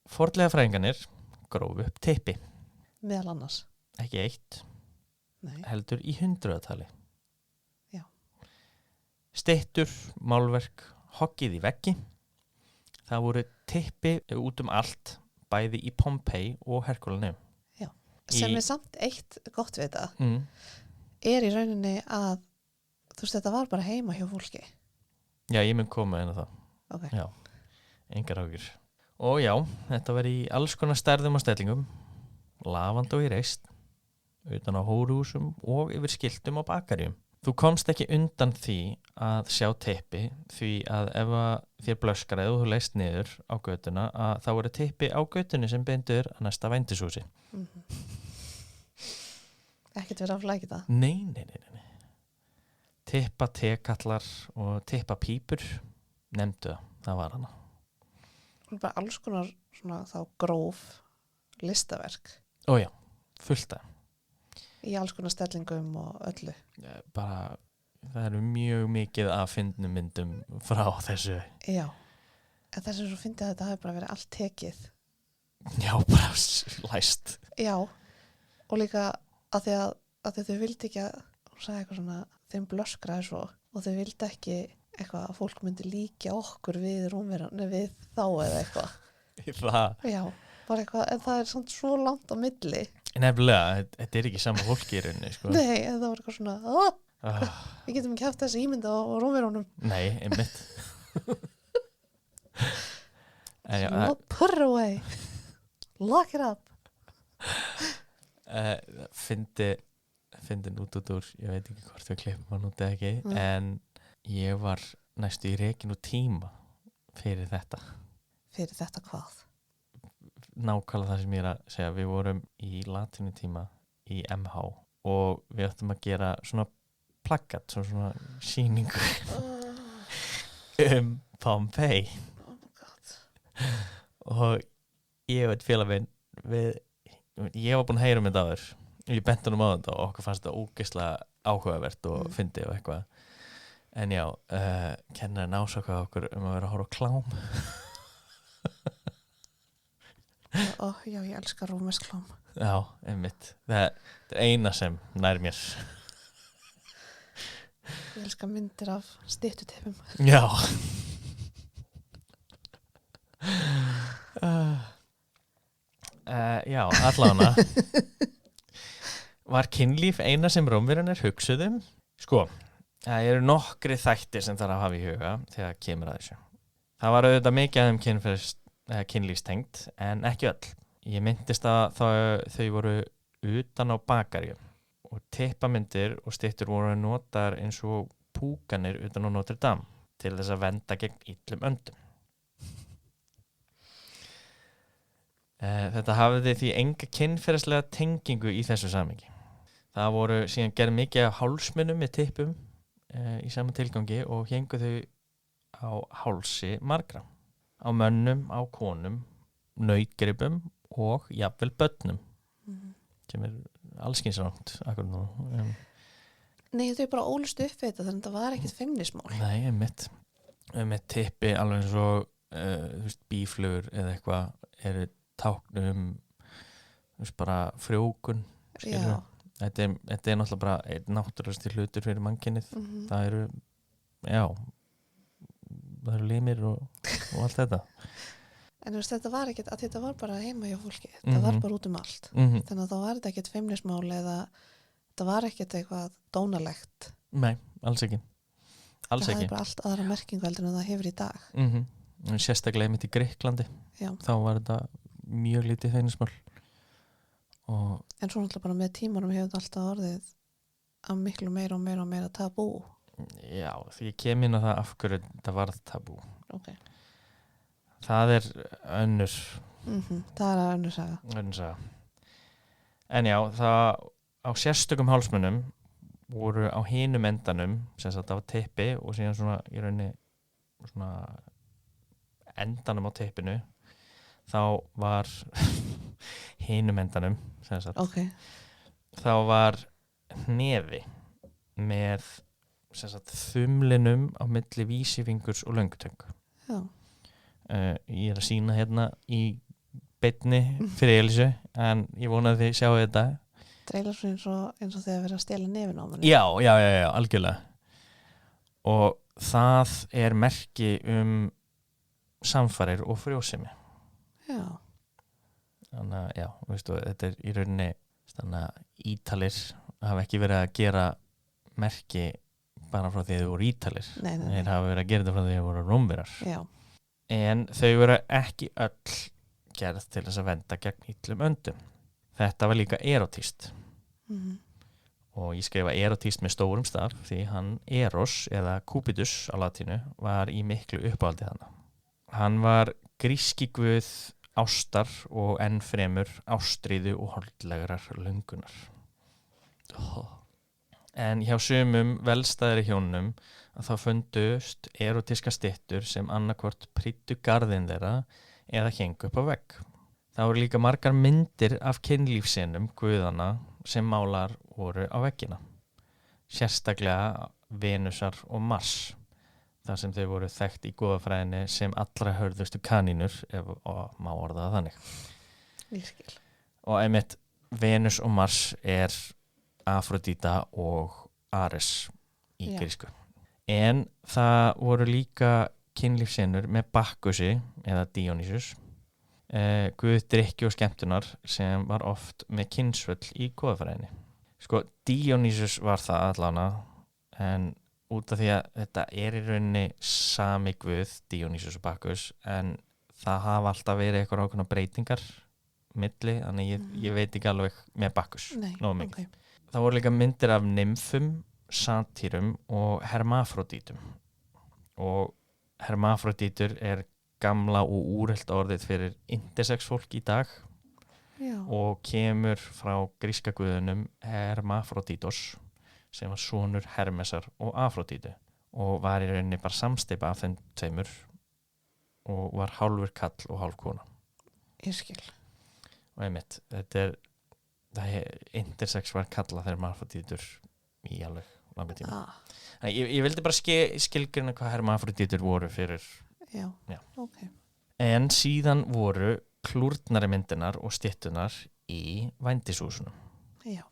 Fornlega frænganir grófu upp teppi.
Meðal annars.
Ekki eitt,
Nei.
heldur í 100-tali.
Já.
Styttur, málverk, hoggið í veggi. Það voru teppi út allt, bæði í Pompeii og Herkúlanum.
Já. Sem er samt eitt gott við þetta.
Mm.
Er í rauninni að þú veist þetta var bara heima hjá fólki.
Já, ég mun koma inn á það.
Ok.
Já, engar ágjur. Og já, þetta var í alls konar stærðum og stellingum, lafandi og í reist, utan á hóruhúsum og yfir skiltum og bakaríum. Þú komst ekki undan því að sjá teppi því að ef þér blöskaraði og þú leist niður á götuna að þá voru teppi á götunni sem beindur að næsta vændishúsi.
Ekkert verið að flækja það?
Nei. Teppa tekallar og teppa pípur nefndu það var hana.
Bara alls konar svona þá gróf listaverk.
Ó já, fullt það.
Í alls konar stellingum og öllu.
Bara, það eru mjög mikið af fyndnum myndum frá þessu.
Já. En þess að svo fyndi að þetta hafi bara verið allt tekið.
Já, bara læst.
Já. Og líka að því að þau vildi ekki að, hún sagði eitthvað svona, þeim blöskraði svo og þau vildi ekki eitthvað að fólk myndi líka okkur við rúmverðan, við þá eða eitthvað.
Það.
Já, bara eitthvað, en það er samt svo langt á milli.
Nefnilega, þetta er ekki sama fólki í rauninni, sko.
Nei, en það var eitthvað svona, við getum ekki haft þessi ímynda á rúmverðunum.
Nei, einmitt.
Not put it away. Lock it up.
Fyndin út úr, ég veit ekki hvort við klippum hann út eða ekki, en ég var næstu í rekinu tíma fyrir þetta.
Fyrir þetta hvað?
Nákvæmlega það sem ég er að segja, við vorum í latínutíma í MH og við ættum að gera svona plaggat, svona sýningu Pompeii.
Oh my god.
Og ég veit félag minn ég var búin að heyra um þetta áður, ég benti honum á þetta og okkur fannst þetta ógeðslega áhugavert og fyndið og eitthvað, En já, kennarinn ásakaði okkur að vera að horfa á klám.
Já, ég elskar rómversk klám.
Já, einmitt. Það er eina sem nær mér.
Ég elskar myndir af styttutipum.
Já. Já, allavega. Var kynlíf eina sem Rómverjarnir hugsuðum? Sko, það eru nokkri þættir sem þarf að hafa í huga þegar kemur að þessu. Það var auðvitað mikið um kynlífstengt en ekki öll. Ég myndist að þau voru utan á bakarjum og tippamyndir og styttur voru notar eins og púkanir utan á Notre Dame til þess að venda gegn illum öndum. Þetta hafði því enga kynferðislega tengingu í þessu samhengi. Það voru síðan gerð mikið af hálsmunum með tippum í sama tilgangi og héngu þau á hálsi margra. Á mönnum, á konum, nautgripum og jafnvel börnum. Sem er allskynsrangt akkur nú.
Nei, þau bara ólust upp við þetta, þannig að það var ekkert feimnismál.
Nei, með tippi alveg eins og bíflugur eða eitthvað eru táknum bara frjókun.
Já.
Þetta er náttúrulega bara einn náttúrulegasti hlutur fyrir mannkynið. Það eru limir og allt þetta.
En þetta var ekkert, að þetta var bara heima hjá fólki. Það var bara út um allt. Þannig að þá var þetta ekkert feimnismál eða þetta var ekkert eitthvað dónalegt.
Nei, alls ekki.
Það er bara allt aðra merkingu heldur en það hefur í dag.
Sérstaklega einmitt í Grikklandi.
Já.
Þá var þetta mjög lítið feimnismál.
En svo náttúrulega bara með tímanum hefur þetta alltaf orðið að miklu meira og meira tabú.
Já, því ég kem inn á það af hverju þetta varð tabú.
Okay.
Það er önnur.
Það er önnur saga.
Önnur saga. En já, það á sérstökum hálsmunum voru á hinum endanum, sem sagt það var tippi og síðan svona í rauninni svona endanum á tippinu þá var hinum endanum sem sagt þá var hnefi með sem sagt þumlinum á milli vísifingurs og löngutöng.
Já.
Ég er að sýna hérna í beinni fyrir Elísu en ég vona að þið sjáu þetta.
Dreilar svo eins og þegar verið að stela nefin á manni.
Já, algjörlega. Og það er merki samfarir og frjósemi.
Já.
Þannig að, já, veistu, þetta er í rauninni þannig að Ítalir hafa ekki verið að gera merki bara frá því þau voru Ítalir.
Nei.
Þeir hafa verið að gera þetta frá því þau voru Rómverjar.
Já.
En þau voru ekki öll gerð til þess að venda gegn illum öndum. Þetta var líka erotíst. Og ég skrifa erotíst með stórum staf því hann Eros eða Cupidus á latínu var í miklu uppáhaldi þarna. Hann var gríski guð ástar og enn fremur ástríðu og holdlegrar löngunar. En hjá sumum velstæðri hjónum að þá fundust erotíska styttur sem annarkvort prýddu garðinn þeirra eða héngu upp á vegg. Það voru líka margar myndir af kynlífsenum guðana sem málar voru á veggina. Sérstaklega Venusar og Mars, þar sem þau voru þekkt í goðafræðinni sem allra hörðustu kanínur, ef má orða það þannig.
Ég skil.
Og einmitt Venus og Mars er Afrodíta og Ares í grísku. En það voru líka kynlífsenur með Bakkusi eða Dionysus, guð drykki og skemmtunar sem var oft með kynsvöll í goðafræðinni. Sko, Dionysus var það allána en út af því að þetta er í rauninni sami guð, Dionysus og Bakkus, en það hafa alltaf verið eitthvað ákveðnar breytingar milli, þannig ég veit ekki alveg með Bakkus.
Nei,
okay. Það voru líka myndir af nymfum, satýrum og hermafrodítum. Og hermafrodítur er gamla og úrelt orðið fyrir intersex fólk í dag.
Já.
Og kemur frá gríska guðunum Hermafrodítos sem var sonur Hermesar og Afrodítu og var í rauninni bara samsteypa af þeim tveimur og var hálfur kall og hálf kona.
Ég skil.
Og einmitt, intersex var kallað Hermafrodítur í alveg langur tíma.
Ég
Ég vildi bara skilgrina hvað hermafrodítur voru fyrir.
Já,
Já.
ok.
En síðan voru klúrnari myndinar og styttunar í vændishúsunum.
Já,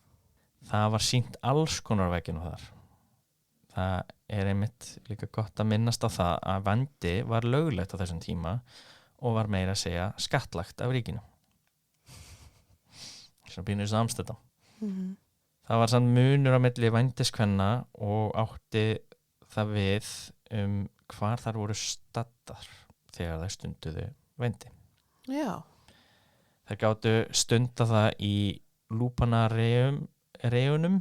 Það var sýnt alls konar á vegginu þar. Það einmitt líka gott að minnast á það að vændi var löglegt á þessum tíma og var meira að segja skattlagt af ríkinu. Svona pínu eins og Amsterdam. Það var samt munur á milli vændiskvenna og átti það við hvar þar voru staddar þegar þær stunduðu vændi.
já,
Þær gátu stunda það í lúpanareunum,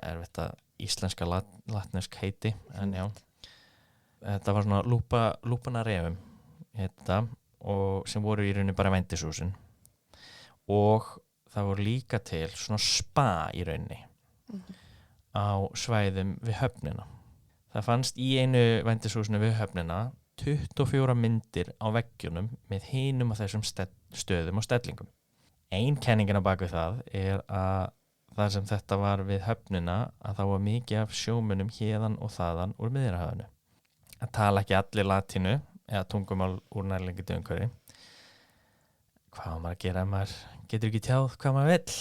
erfitt að íslenska latnesk heiti, en já. Þetta var svona lúpanareum, og sem voru í rauninni bara vændishúsin. Og það voru líka til svona spa í rauninni á svæðum við höfnina. Það fannst í einu vændishúsinu við höfnina 24 myndir á veggjunum með hinum af þessum stöðum og stellingum. Ein kenningin á baku það er að þar sem þetta var við höfnina að þá var mikið af sjómunum héðan og þaðan úr Miðjarðarhafinu. Að tala ekki allir latínu eða tungumál úr nærliggjandi umhverfi. Hvað á maður að gera ef maður getur ekki tjáð hvað maður vill?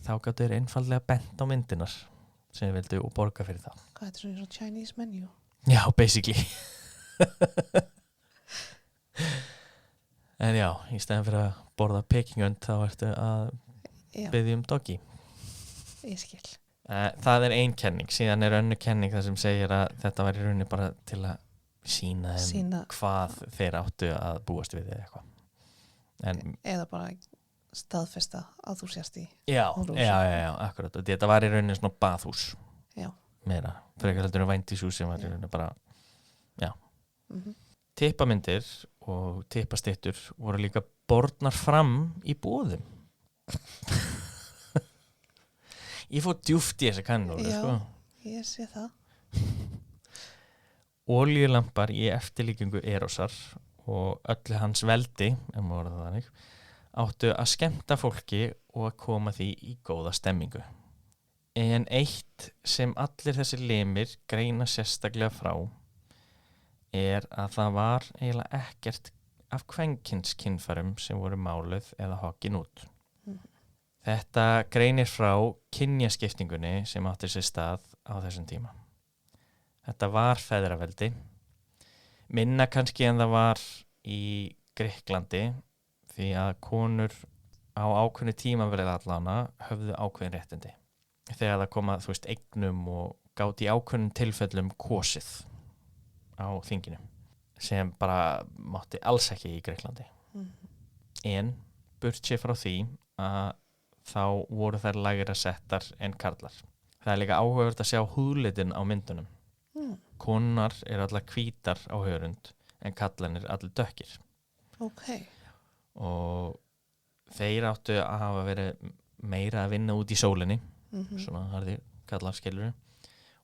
Þá gátu þeir einfaldlega bent á myndinar sem þið vildu og borga fyrir það.
hvað er þetta svona Chinese menu?
Já, basically. En já, í stæðan fyrir að borða pekingönd þá ertu að
Já,
biðja doggy.
ég skil.
Það er ein kenning, síðan er önnur kenning það sem segir að þetta var í rauninni bara til að sýna þeim hvað þeir áttu að búast við eða eitthvað. En
Eða bara staðfesta að þú sést í.
já,
Húsum.
já, akkurat. Og þetta var í rauninni svona baðhús
Já.
meira, frekar heldur en vændishús sem var í rauninni bara, já.
Mhm.
Tippamyndir og tippastyttur voru líka bornar fram í boðum. Ég fór djúpt í þessa kannúru,
Já.
sko.
Ég sé það.
Olíulampar í eftirlíkingu Erosar og öllu hans veldi, ef maður orða það þannig, áttu að skemmta fólki og að koma því í góða stemmingu. En eitt sem allir þessi limir greina sérstaklega frá er að það var eiginlega ekkert af kvenkyns kynfærum sem voru máluð eða hokkin út. Þetta greinir frá kynjaskiptingunni sem átti sér stað á þessum tíma. Þetta var feðraveldi, minna kannski en það var í Grikklandi því að konur á ákveðnu tímaverið allana höfðu ákveðin réttindi. Þegar það koma, eignum og gátt í ákveðnum tilfellum kosið á þinginu sem bara mátti alls ekki í Grikklandi. En burt sér frá því að þá voru þær lægra settar en karlar. Það er líka áhugavert að sjá húðlitin á myndunum. Konar eru allar hvítar á hörund en kallanir allir dökkir.
Ok.
Og þeir áttu að hafa verið meira að vinna út í sólinni, svona harði kallar skilur,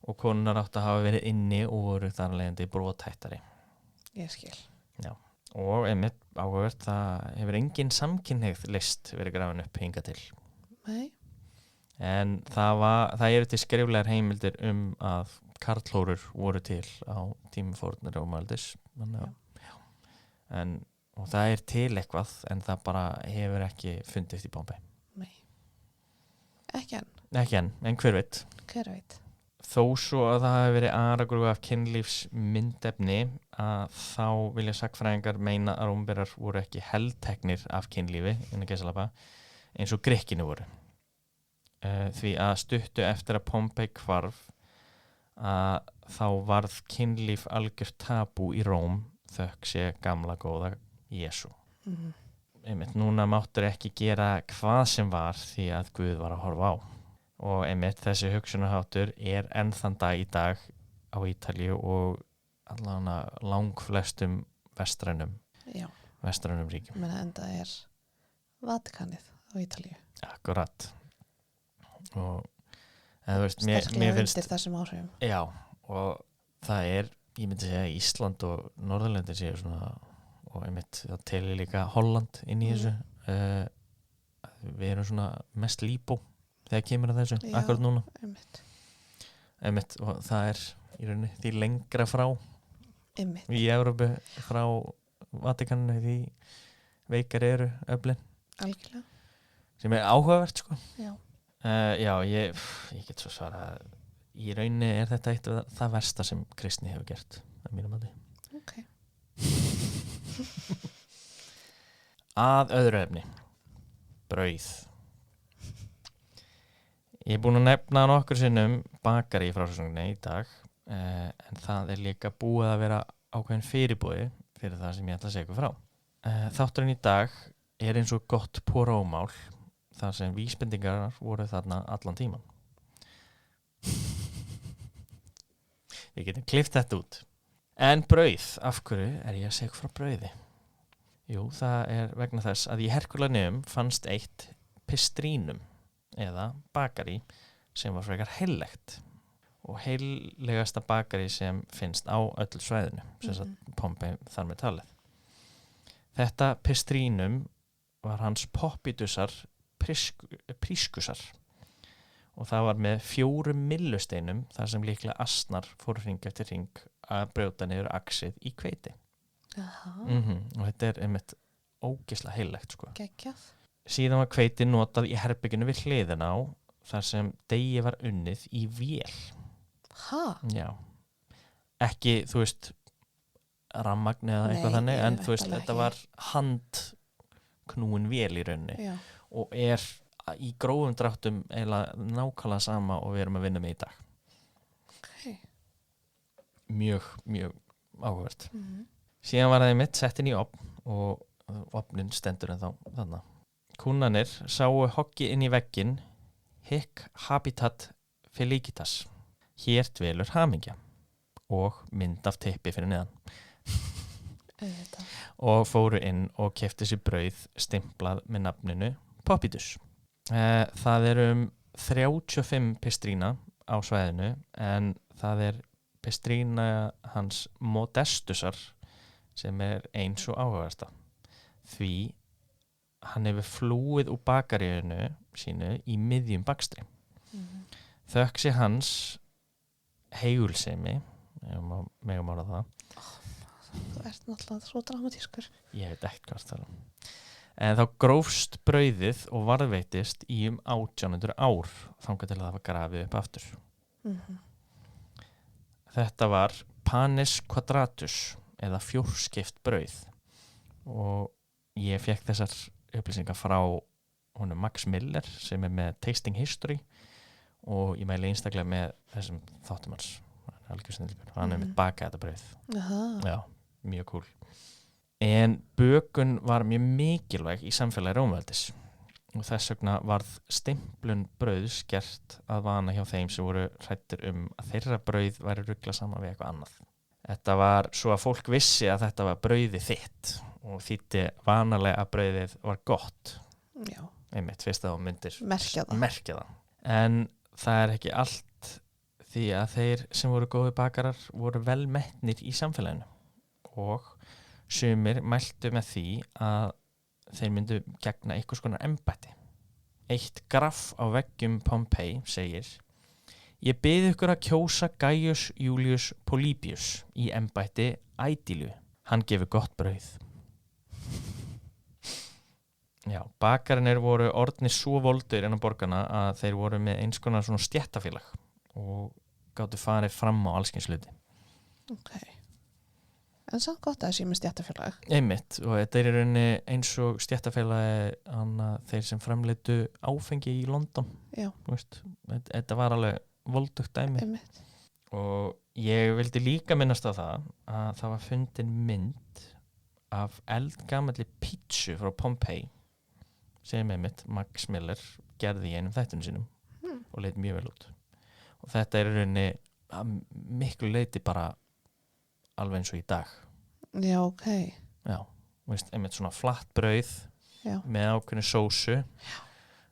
og konar áttu að hafa verið inni og voru þar leiðandi brothættari.
Ég skil.
Já. Og einmitt áhugavert, það hefur engin samkynhneigð list verið grafin upp hingað til.
Nei.
En það eru til skriflegar heimildir að karlhórur voru til á tími fórnar og maldis. Og það er til eitthvað en það bara hefur ekki fundist í Pompei.
Nei. Ekki enn.
Ekki enn, en hver veit.
Hver veit.
Þó svo að það hefur verið aragrúi af kynlífsmyndefni að þá vilja sagnfræðingar meina að Rómverjar voru ekki helteknir af kynlífi innan gæsalappa eins og Grikkinu voru. Því að stuttu eftir að Pompei hvarf að þá varð kynlíf algjört tabú í Róm þökk sé gamla góða Jesú. Einmitt, núna máttur ekki gera hvað sem var því að Guð var að horfa á. Og einmitt þessi hugsunarháttur er enn þann dag í dag á Ítalíu og allavega langflestum vestrænum ríkjum.
Menn enda er Vatikanið á Ítalíu.
Akkurat. Og mér finnst
undir þessum áhrifum.
Já, og það er, ég myndi segja Ísland og Norðurlöndin séu svona, og einmitt það telur líka Holland inn í þessu. Við erum svona mest líbó þegar kemur að þessu,
Já.
akkurat núna
Einmitt.
og það er í rauninni því lengra frá
Einmitt.
í Evrópu frá Vatikaninu því veikar eru öflin
Algjörlega.
sem er áhugavert sko.
Já.
Já, ég get svo svarað í rauninni er þetta eitt af það versta sem kristni hefur gert að mínum mati.
Ok.
Að öðru efni, brauð. Ég er búin að nefna nokkur sinnum bakari í frásögninni í dag, en það er líka búið að vera ákveðin fyrirbúi fyrir það sem ég ætla að segja ykkur frá. Þátturinn í dag er eins og gott pórómál þar sem vísbendingar voru þarna allan tíman. Við getum klippt þetta út. En brauð, af hverju er ég að segja frá brauði? Jú, það er vegna þess að í Herkulaneum fannst eitt pistrínum eða bakari sem var frekar heillegt og heillegasta bakari sem finnst á öllu svæðinu, sem sagt Pompei þar með talið. Þetta pistrínum var hans Poppidusar prískusar og það var með 4 millusteinum þar sem líklega asnar fóru hring eftir hring að brjóta niður axið í hveiti.
Aha.
Og þetta er einmitt ógeðslega heillegt sko.
Geggjað.
Síðan var hveiti notað í herbygginu við hliðina á þar sem degi var unnið í vél.
Ha?
Já. Ekki, þú veist, rammagn eða eitthvað
Nei,
þannig, en þú veist,
væntanlega
þetta var handknúin vél í rauninni
Já.
og er í grófum dráttum eiginlega nákvæmlega sama og við erum að vinna með í dag.
Ok.
Mjög, mjög áhugavert.
Mhm.
Síðan var það mitt sett inn í opn og opnin stendur en þá þarna. Kúnnanir sáu hoggi inn í vegginn hic habitat felicitas. Hér dvelur hamingja og mynd af teppi fyrir neðan.
Auðvitað.
Og fóru inn og keyptu sér brauð stimplað með nafninu Poppidus. Það er 35 pistrína á svæðinu en það er pistrína hans Modestusar sem er eins og áhugaversta. Því hann hefur flúið úr bakaríinu sínu í miðjum bakstri. Þökk sé hans heigulsemi, megum ára það.
Þú ert náttúrulega svo dramatískur.
Ég veit ekkert hvað það er. En þá grófst brauðið og varðveitist í 1800 ár þangað til það var grafið upp aftur. Þetta var panis quadratus eða fjórskipt brauð og ég fekk þessar upplýsingar frá honum Max Miller sem er með Tasting History og ég mæli einstaklega með þessum þáttum hans. Hann er með bakað þetta brauð.
Aha.
Já, mjög cool. En bökun var mjög mikilvæg í samfélagi Rómaveldis og þess vegna varð stimplun brauðs gert að vana hjá þeim sem voru hræddir að þeirra brauð væri ruglað saman við eitthvað annað. Þetta var svo að fólk vissi að þetta var brauðið þitt og þýddi vanalega að brauðið var gott.
Já.
Einmitt, fyrst að þú myndir
Merkja það.
En það er ekki allt því að þeir sem voru góði bakarar voru vel metnir í samfélaginu og sumir mæltu með því að þeir myndu gegna einhvers konar embætti. Eitt graff á veggjum Pompei segir: Ég bið ykkur að kjósa Gaius Julius Polybius í embætti Ædílu. Hann gefur gott brauð. Já, bakararnir voru orðnir svo voldur innan borgarna að þeir voru með eins konar svona stéttafélag og gátu farið fram á allskyns hluti.
Ok. En samt gott að það sé með stéttafélag.
Einmitt, og þetta er í rauninni eins og stéttafélagi þeir sem framleitu áfengi í London.
Já.
Veist, þetta var alveg voldugt dæmi.
Einmitt.
Og ég vildi líka minnast á það að það var fundin mynd af eldgamalli pítsu frá Pompei sem einmitt Max Miller gerði í einum þættunum sínum og leit mjög vel út. Og þetta er í rauninni að miklu leiti bara alveg eins og í dag.
Já, ok.
Já, veist, einmitt svona flatt brauð
Já.
með ákveðnu sósu. Já.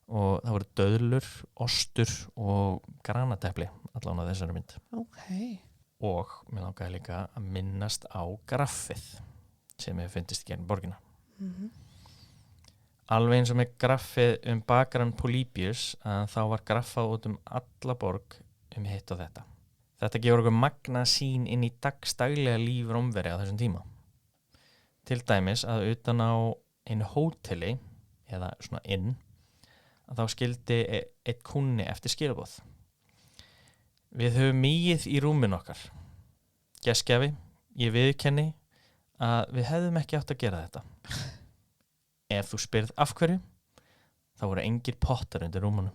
Og það voru döðlur, ostur og granatepli allan á þessari mynd.
Ok.
Og mér langaði líka að minnast á graffið sem hefur fundist í gegnum borgina. alveg eins og með graffið bakaran Polybius að þá var graffað út alla borg hitt og þetta. Þetta gefur okkur magna sýn inn í dagstaglega líf Rómverja á þessum tíma. Til dæmis að utan á einu hóteli eða svona inn að þá skildi eitt kunni eftir skilaboð. Við höfum mýið í rúmin okkar. Gestgjafi, ég viðurkenni að við hefðum ekki átt að gera þetta. Ef þú spyrð af hverju, þá voru engir pottar undir rúmunum.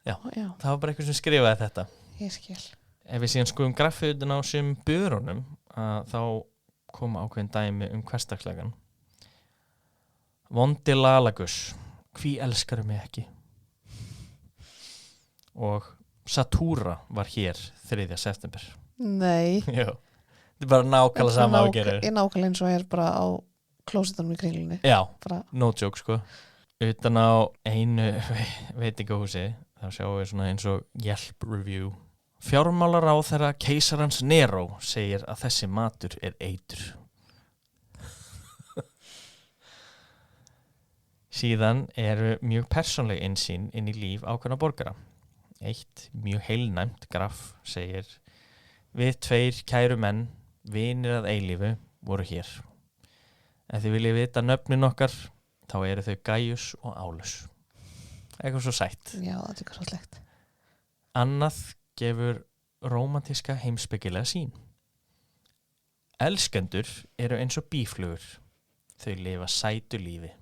Já, það var bara eitthvað sem skrifaði þetta.
Ég skil.
Ef við síðan skoðum graffið utan á sem börunum, þá koma ákveðin dæmi hversdagslegan. Vondi Lalagus, hví elskaru mig ekki? Og Satúra var hér 3. september.
Nei.
Já, þetta bara nákvæmlega sama að gera.
Nákvæmlega eins og bara á klósetunum í Kringlunni.
Já,
bara...
no joke sko. Utan á einu veitingahúsi, þá sjáum við svona eins og Yelp review. Fjármálaráðherra keisarans Nero segir að þessi matur eitur. Síðan eru mjög persónleg innsýn inn í líf ákveðna borgara. Eitt mjög heilnæmt graff segir: Við 2 kæru menn, vinir að eilífu, voru hér. Ef þið viljið vita nöfnin okkar, þá eru þau Gaius og Aulus. Eitthvað svo sætt.
Já, þetta er krosslegt.
Annað gefur rómantíska heimspekilega sýn. Elskendur eru eins og býflugur. Þau lifa sætu lífi.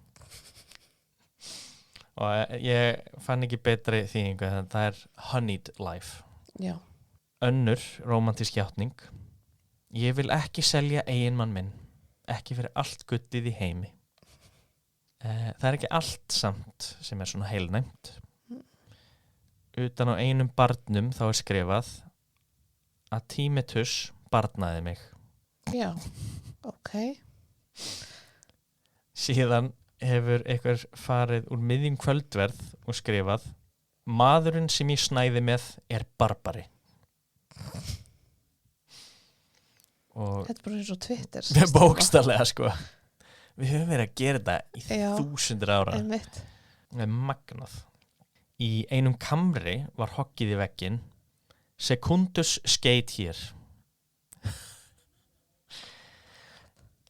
Og ég fann ekki betri þýðingu en það honeyed life.
Já.
Önnur rómantísk játning. Ég vil ekki selja eiginmann minn. Ekki fyrir allt gullið í heimi. Það er ekki allt samt sem svona heilnæmt. Utan á einum barnum þá skrifað að Tímetus barnaði mig.
Já, ok.
Síðan hefur einhver farið úr miðjum kvöldverð og skrifað: Maðurinn sem ég snæði með barbari. Og
þetta er bara eins og Twitter.
Bókstallega sko. Við höfum verið að gera þetta í 1000 ára.
Einmitt.
Það er magnað. Í einum kamri var hoggið í vegginn: Secundus skeit hér.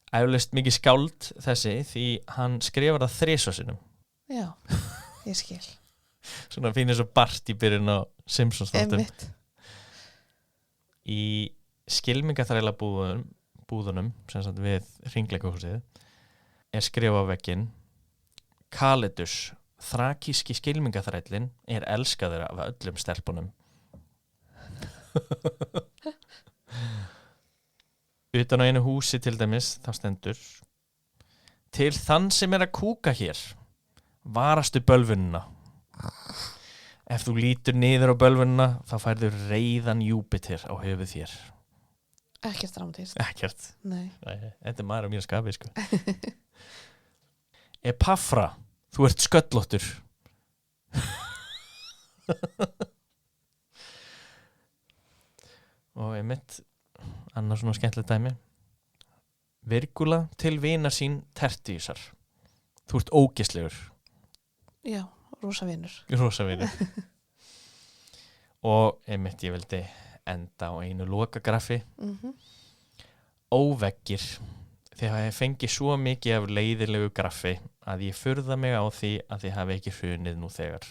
Eflaust mikið skáld þessi því hann skrifar það 3 sinnum.
Já, ég skil.
Svona fínir svo Bart í byrjun á Simpsons þáttum.
Einmitt.
Í skylmingaþræla búðunum sem sagt við hringleikahúsið skrifað á vegginn: Kalidus, þrakíski skylmingaþrællinn, elskaður af öllum stelpunum. Utan á einu húsi til dæmis þá stendur: Til þann sem að kúka hér, varastu bölvunina. Ef þú lítur niður á bölvunina þá færðu reiðan Júpiter á höfuð þér.
Ekkert dramatískt.
Ekkert.
Nei.
Þetta maður á mjög skapi sko. Epafra, þú ert sköllóttur. Og einmitt annars svona skemmtilegt dæmi: Virgula til vinar sín Tertíusar. Þú ert ógeðslegur.
Já, rosavinur.
Rosavinur. Og einmitt ég vildi enda á einu lokagraffi. Óveggir. Þið hafi fengið svo mikið af leiðilegu graffi að ég furða mig á því að þið hafi ekki hrunið nú þegar.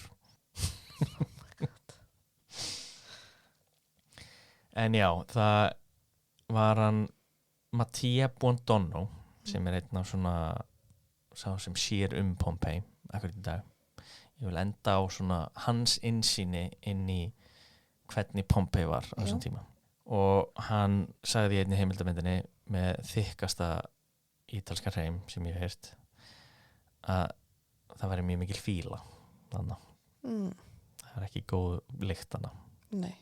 En já, það var hann Mattia Buondono sem einn af svona sá sem sér Pompei akkurat í dag. Ég vil enda á svona hans innsýni inn í hvernig Pompei var á þessum tíma. Og hann sagði í einni heimildamyndinni með þykkasta ítalska hreim sem ég hef heyrt að það væri mjög mikil fíla þarna. Það er ekki góð lykt þarna.
Nei.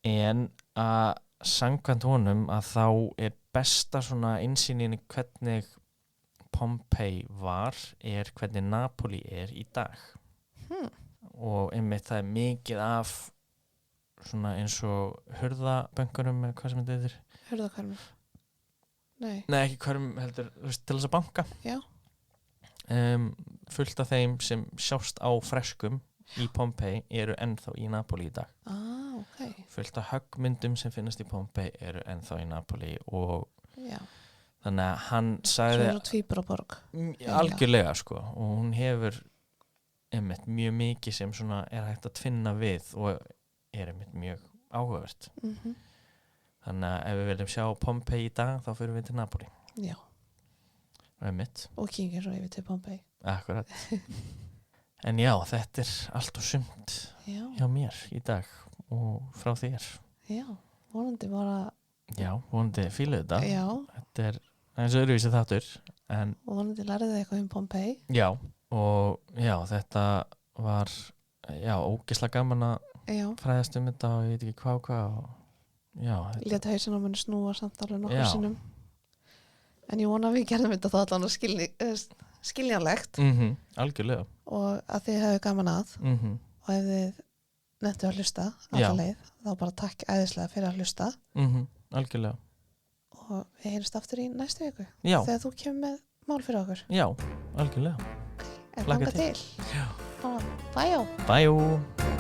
En að samkvæmt honum að þá besta svona innsýnin hvernig Pompei var hvernig Napoli í dag. Og einmitt það mikið af svona eins og hurðabönkunum eða hvað sem þetta heitir.
Hurðakörnum. Nei,
Nei, ekki hverjum heldur, þú veist, til þess að banka.
já,
Fullt af þeim sem sjást á freskum í Pompeii eru ennþá í Napoli í dag.
ok,
Fullt af höggmyndum sem finnast í Pompeii eru ennþá í Napoli og
já.
þannig að hann
Svo
sagði
er tvíburaborg.
algjörlega sko og hún hefur einmitt mjög mikið sem svona er hægt að tvinna við og er einmitt mjög áhugavert. Þannig að ef við viljum sjá Pompeii í dag þá fyrir við til Napoli.
Já,
Einmitt,
og kynkir svo yfir til Pompeii.
akkurat. En já, þetta er allt og sumt
Já,
hjá mér í dag og frá þér.
já, vonandi bara,
Já, vonandi fíluðu þetta.
já,
Þetta er eins og öðruvísi þáttur en
vonandi lærið þið eitthvað Pompeii.
já, og já, þetta var já, ógeðslega gaman að
Já,
fræðast þetta og ég veit ekki hvað og já,
létt hausinn á munni snúa samt alveg
Já.
nokkur sinnum. En ég vona að við gerðum þetta þá allan að skiljanlegt
algjörlega.
og að þið hefðu gaman að og ef þið nettu að hlusta
Já.
alla leið, þá bara takk æðislega fyrir að hlusta
Algjörlega.
og við heyrjumst aftur í næstu viku
Já,
þegar þú kemur með mál fyrir okkur.
já, algjörlega.
En
Hlakka
þangað til.
Já.
Bara, bæjó.
Bæjú.